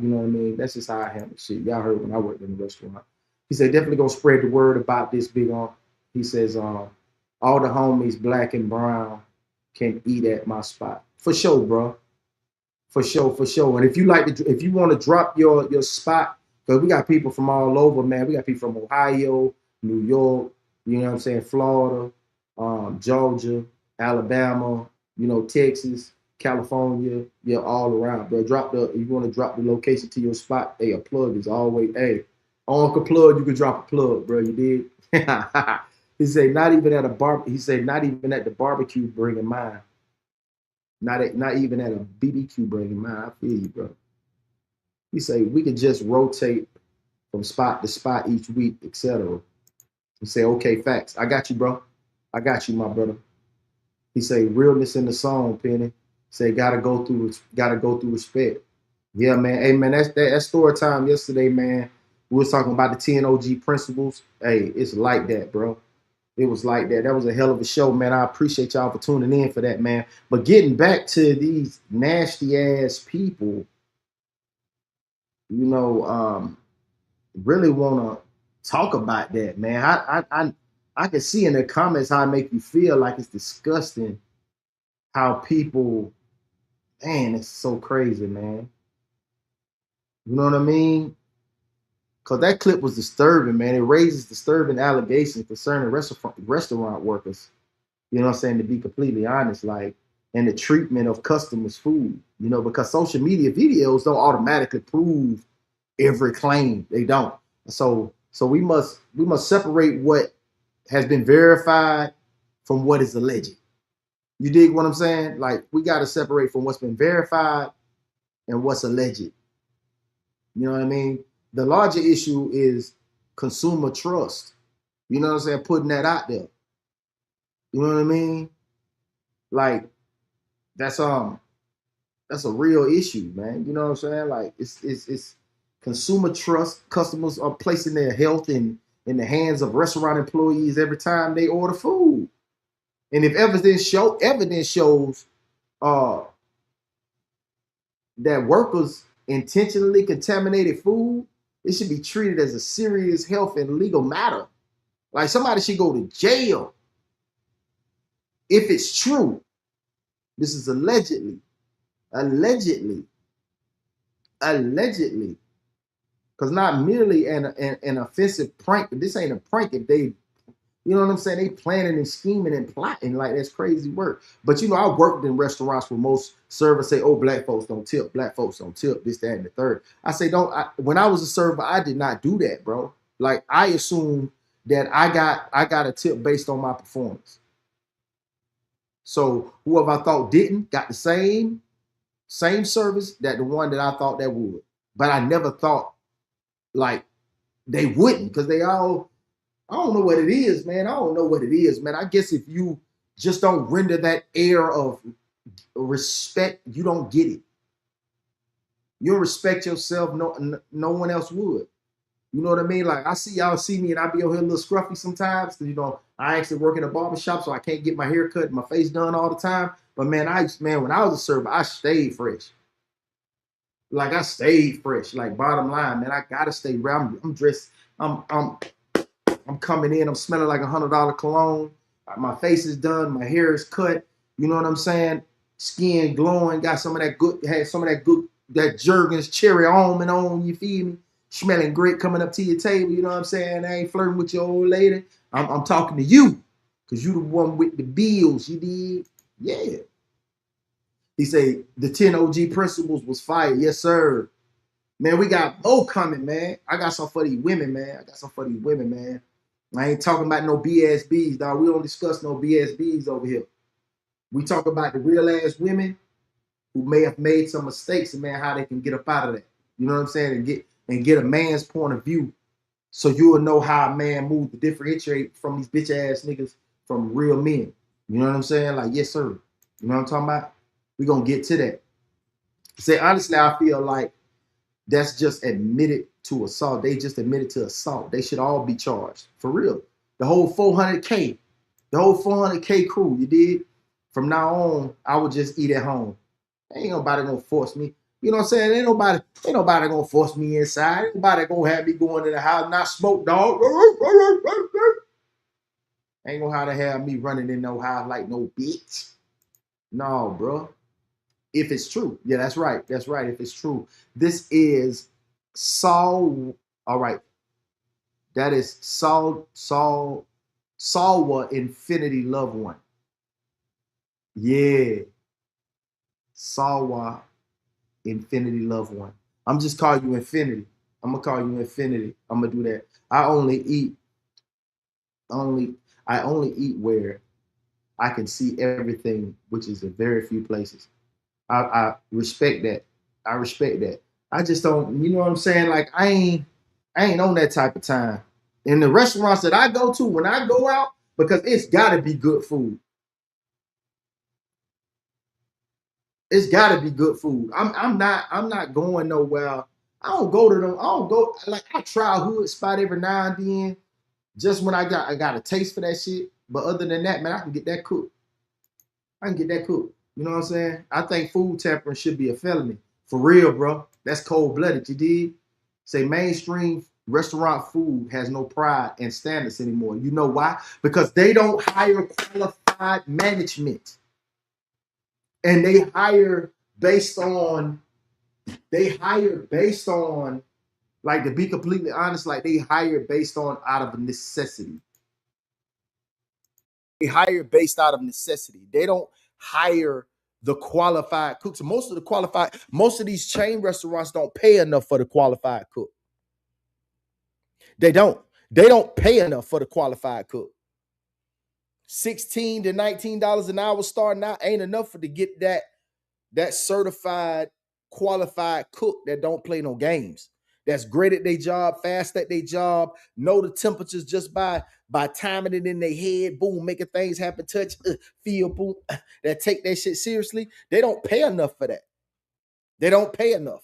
You know what I mean? That's just how I handle shit. Y'all heard when I worked in the restaurant. He said, definitely gonna spread the word about this big on. He says, all the homies, black and brown, can eat at my spot. For sure, bro. For sure, for sure. And if you want to drop your spot, because we got people from all over, man. We got people from Ohio, New York, you know what I'm saying, Florida, Georgia, Alabama, Texas, California, yeah, all around, bro. If you want to drop the location to your spot, hey, a plug is always, hey, Uncle Plug, you can drop a plug, bro. You did. He said, not even at the barbecue bringing mine. Not even at a BBQ bringing mine. I feel you, bro. He say we could just rotate from spot to spot each week, etc. He say, okay, facts. I got you, bro. I got you, my brother. He say, realness in the song, Penny. Say, gotta go through respect. Yeah, man. Hey, man, that's story time yesterday, man. We was talking about the TNOG principles. Hey, it's like that, bro. It was like that. That was a hell of a show, man. I appreciate y'all for tuning in for that, man. But getting back to these nasty ass people, really want to talk about that, man. I can see in the comments how it make you feel, like it's disgusting how people, man, it's so crazy, man. You know what I mean? Because that clip was disturbing, man. It raises disturbing allegations concerning restaurant workers. You know what I'm saying? To be completely honest, like, and the treatment of customers' food. You know, because social media videos don't automatically prove every claim. They don't. So we must separate what has been verified from what is alleged. You dig what I'm saying? Like, we got to separate from what's been verified and what's alleged. You know what I mean? The larger issue is consumer trust. You know what I'm saying? Putting that out there. You know what I mean? Like, that's a real issue, man. You know what I'm saying? Like, it's consumer trust. Customers are placing their health in the hands of restaurant employees every time they order food. And if evidence shows uh that workers intentionally contaminated food, it should be treated as a serious health and legal matter. Like, somebody should go to jail if it's true. This is allegedly. Allegedly. Allegedly. Because not merely an offensive prank, but this ain't a prank if they, you know what I'm saying? They planning and scheming and plotting. Like, that's crazy work. But, you know, I worked in restaurants where most servers say, oh, black folks don't tip. Black folks don't tip. This, that, and the third. I say, when I was a server, I did not do that, bro. Like, I assumed that I got a tip based on my performance. So whoever I thought didn't got the same service that the one that I thought that would. But I never thought, like, they wouldn't, because they all, I don't know what it is, man. I don't know what it is, man. I guess if you just don't render that air of respect, you don't get it. You don't respect yourself, no one else would. You know what I mean? Like, I see y'all see me and I be on here a little scruffy sometimes because, you know, I actually work in a barbershop, so I can't get my hair cut and my face done all the time. But man, when I was a server, I stayed fresh. Like, I stayed fresh. Like, bottom line, man, I gotta stay around. I'm dressed. I'm coming in. I'm smelling like $100 cologne. My face is done. My hair is cut. You know what I'm saying? Skin glowing. Got some of that good. Had some of that good. That Jergens cherry almond on. You feel me? Smelling great coming up to your table. You know what I'm saying? I ain't flirting with your old lady. I'm talking to you, cause you the one with the bills. You did, yeah. He say the 10 OG principles was fire. Yes, sir. Man, we got more coming, man. I got some for these women, man. I ain't talking about no BSBs, dog. We don't discuss no BSBs over here. We talk about the real ass women who may have made some mistakes and, man, how they can get up out of that. You know what I'm saying? And get a man's point of view, so you'll know how a man moves to differentiate from these bitch ass niggas from real men. You know what I'm saying? Like, yes, sir. You know what I'm talking about? We're gonna get to that. Say, honestly, I feel like that's just admitted to assault. They just admitted to assault. They should all be charged. For real. The whole 400K crew, you did? From now on, I would just eat at home. Ain't nobody gonna force me. You know what I'm saying? Ain't nobody gonna force me inside. Ain't nobody gonna have me going to the house, not smoke, dog. Ain't gonna have me running in no house like no bitch. No, bro. If it's true. Yeah, that's right. That's right. If it's true. This is Saul. All right. That is Salwa Infinity Loved One. Yeah. Salwa Infinity Loved One. I'm just calling you Infinity. I'm gonna call you Infinity. I'm gonna do that. I only eat where I can see everything, which is in very few places. I respect that. I respect that. I just don't, you know what I'm saying? Like, I ain't on that type of time. In the restaurants that I go to, when I go out, because it's gotta be good food. It's gotta be good food. I'm not going nowhere. I don't go to them. I don't go, like, I try a hood spot every now and then, just when I got a taste for that shit. But other than that, man, I can get that cooked. You know what I'm saying? I think food tampering should be a felony. For real, bro. That's cold-blooded, you did? Say mainstream restaurant food has no pride and standards anymore. You know why? Because they don't hire qualified management. And they hire based on They hire based on, like, to be completely honest, like they hire based on out of necessity. They hire based out of necessity. They don't hire the qualified cooks. Most of these chain restaurants don't pay enough for the qualified cook. They don't. They don't pay enough for the qualified cook. $16 to $19 an hour starting out ain't enough to get that certified qualified cook that don't play no games. That's great at their job, fast at their job, know the temperatures just by timing it in their head, boom, making things happen, touch, feel, boom, that take that shit seriously. They don't pay enough for that. They don't pay enough.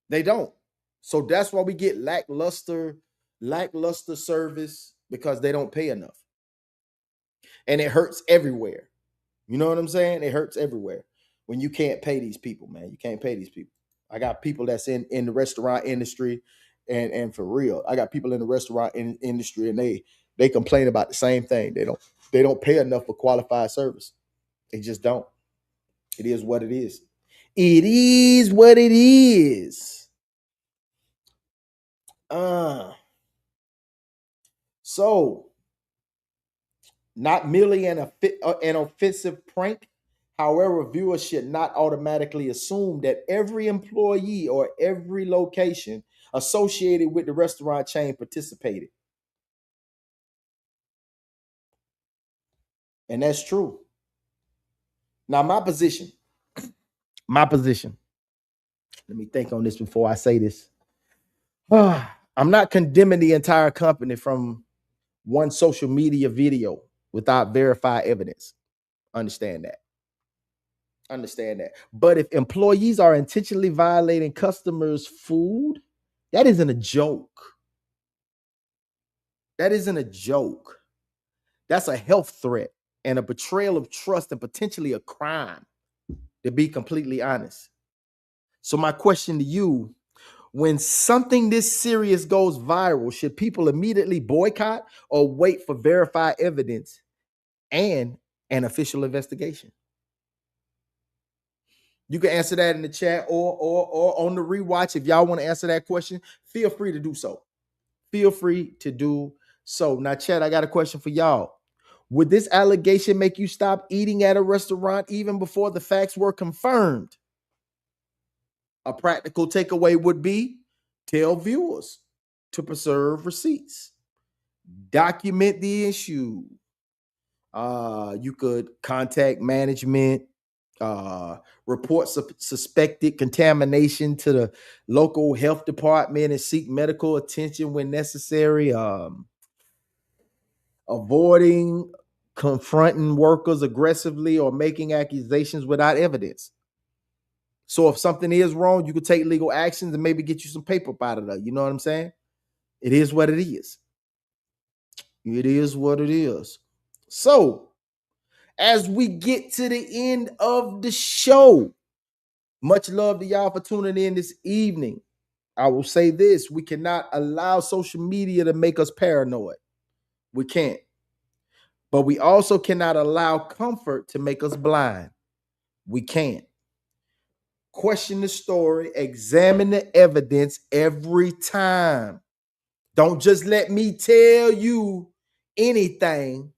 They don't. So that's why we get lackluster service, because they don't pay enough. And it hurts everywhere. You know what I'm saying? It hurts everywhere when you can't pay these people, man. You can't pay these people. I got people that's in the restaurant industry, and for real, I got people in the restaurant industry, and they complain about the same thing. They don't pay enough for qualified service. They just don't. It is what it is. It is what it is. So not merely an offensive prank. However, viewers should not automatically assume that every employee or every location associated with the restaurant chain participated. And that's true. Now, my position, let me think on this before I say this. I'm not condemning the entire company from one social media video without verified evidence. Understand that. But if employees are intentionally violating customers' food, that isn't a joke. That isn't a joke. That's a health threat and a betrayal of trust and potentially a crime, to be completely honest. So my question to you, when something this serious goes viral, should people immediately boycott or wait for verified evidence and an official investigation? You can answer that in the chat or on the rewatch. If y'all want to answer that question, feel free to do so. Feel free to do so. Now, chat, I got a question for y'all. Would this allegation make you stop eating at a restaurant even before the facts were confirmed? A practical takeaway would be tell viewers to preserve receipts. Document the issue. You could contact management, report suspected contamination to the local health department and seek medical attention when necessary. Avoiding confronting workers aggressively or making accusations without evidence. So if something is wrong, you could take legal actions and maybe get you some paper out of that. You know what I'm saying? It is what it is. It is what it is. So as we get to the end of the show, much love to y'all for tuning in this evening. I will say this: we cannot allow social media to make us paranoid. We can't. But we also cannot allow comfort to make us blind. We can't. Question the story, examine the evidence every time. Don't just let me tell you anything.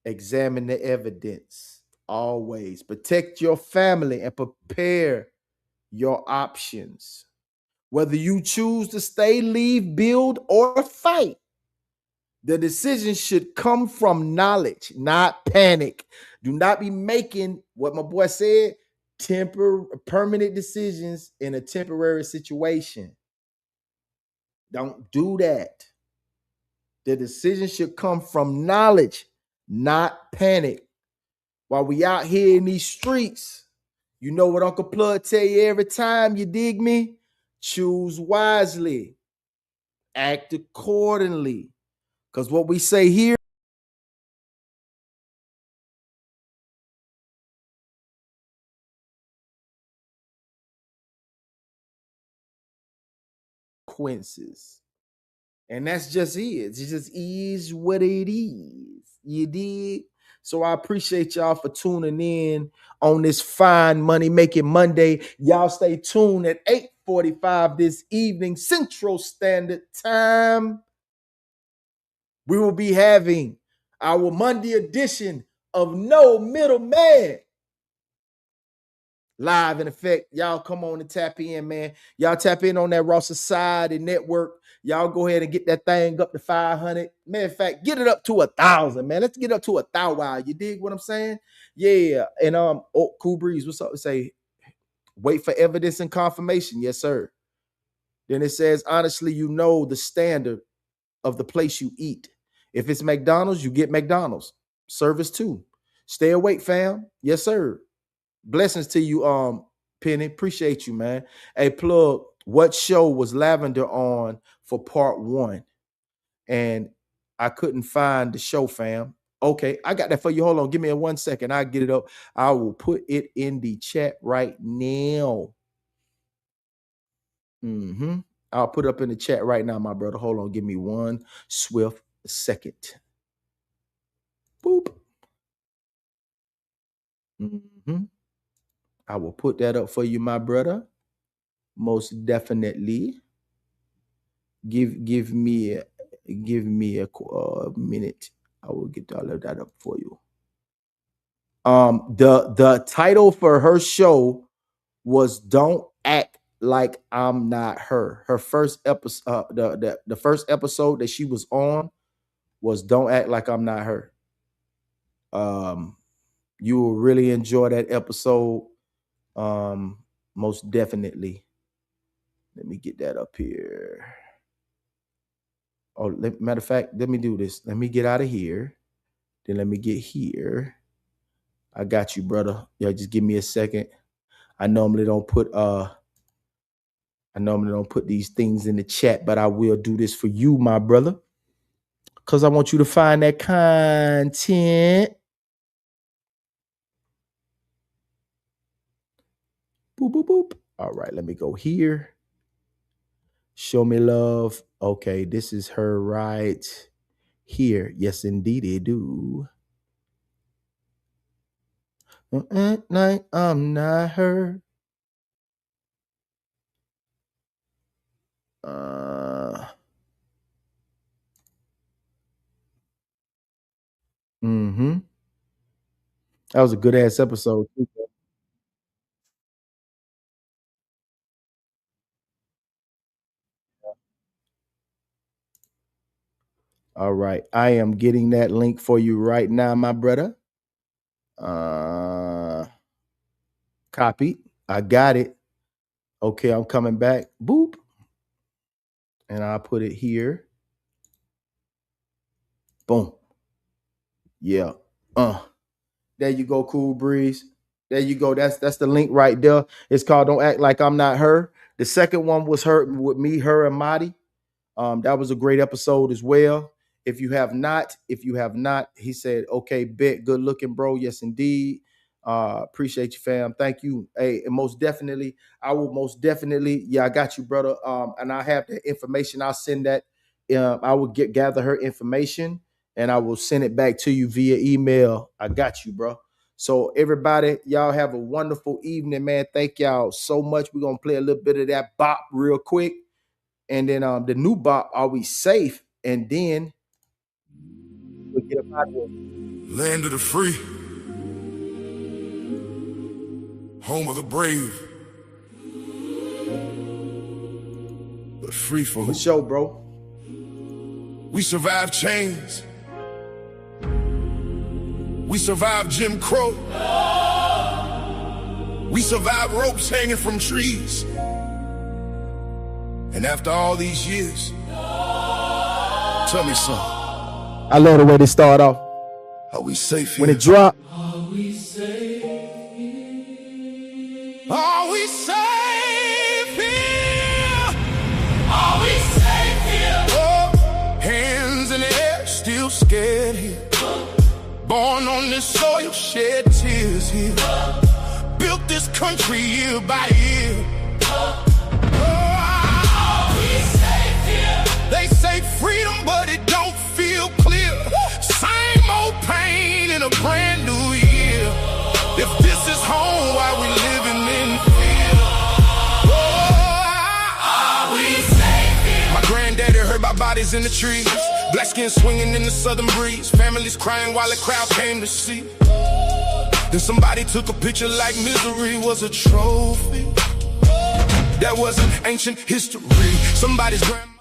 Examine the evidence always. Protect your family and prepare your options. Whether you choose to stay, leave, build, or fight, the decision should come from knowledge, not panic. Do not be making what my boy said, permanent decisions in a temporary situation. Don't do that. The decision should come from knowledge, not panic. While we out here in these streets, you know what Uncle Plug tell you every time, you dig me? Choose wisely. Act accordingly. Because what we say here, consequences. And that's just it. It just is what it is. You dig? So I appreciate y'all for tuning in on this fine money making Monday. Y'all stay tuned at 8:45 this evening, Central Standard Time. We will be having our Monday edition of No Middleman live in effect. Y'all come on and tap in, man. Y'all tap in on that Raw Society Network. Y'all go ahead and get that thing up to 500. Matter of fact, get it up to 1,000, man. Let's get up to 1,000. You dig what I'm saying? Yeah. And Cool Breeze, what's up? Say, wait for evidence and confirmation. Yes, sir. Then it says, honestly, you know the standard of the place you eat. If it's McDonald's, you get McDonald's. Service too. Stay awake, fam. Yes, sir. Blessings to you, Penny. Appreciate you, man. Hey, Plug, what show was Lavender on for part 1? And I couldn't find the show, fam. Okay, I got that for you. Hold on. Give me 1 second. I'll get it up. I will put it in the chat right now. I'll put it up in the chat right now, my brother. Hold on. Give me 1 swift second. Boop. I will put that up for you, my brother. Most definitely. Give me a minute. I will get all of that up for you. The title for her show was "Don't Act Like I'm Not Her." Her first episode, the first episode that she was on was "Don't Act Like I'm Not Her." You will really enjoy that episode. Most definitely. Let me get that up here. Oh, matter of fact, let me do this. Let me get out of here. Then let me get here. I got you, brother. Yeah, just give me a second. I normally don't put these things in the chat, but I will do this for you, my brother. Because I want you to find that content. Boop, boop, boop. All right, let me go here. Show me love. Okay, this is her right here. Yes, indeed, they do. Like I'm not her. That was a good ass episode too. All right, I am getting that link for you right now, my brother. Copy. I got it. Okay, I'm coming back. Boop. And I'll put it here. Boom. Yeah. There you go, Cool Breeze. There you go. That's the link right there. It's called "Don't Act Like I'm Not Her." The second one was her with me, her, and Marty. That was a great episode as well. If you have not, he said, okay, bet, good looking, bro. Yes, indeed. Appreciate you, fam. Thank you. Hey, and most definitely, I will most definitely, yeah, I got you, brother. And I have the information. I'll send that. I will gather her information and I will send it back to you via email. I got you, bro. So everybody, y'all have a wonderful evening, man. Thank y'all so much. We're going to play a little bit of that bop real quick. And then the new bop, "Are We Safe?" And then we'll get up out of here. Land of the free, home of the brave, but free for who? For sure, bro. We survived chains. We survived Jim Crow. We survived ropes hanging from trees. And after all these years, tell me something. I love the way they start off. Are we safe here? When it drop. Are we safe? Are we safe here? Are we safe here? Oh, hands in the air, still scared here. Born on this soil, shed tears here. Built this country year by year. They say freedom, but it don't feel clear. Same old pain in a brand home while we living in fear. Are we safe here? My granddaddy heard about bodies in the trees. Black skin swinging in the southern breeze. Families crying while the crowd came to see. Then somebody took a picture like misery was a trophy. That was an ancient history. Somebody's grandma.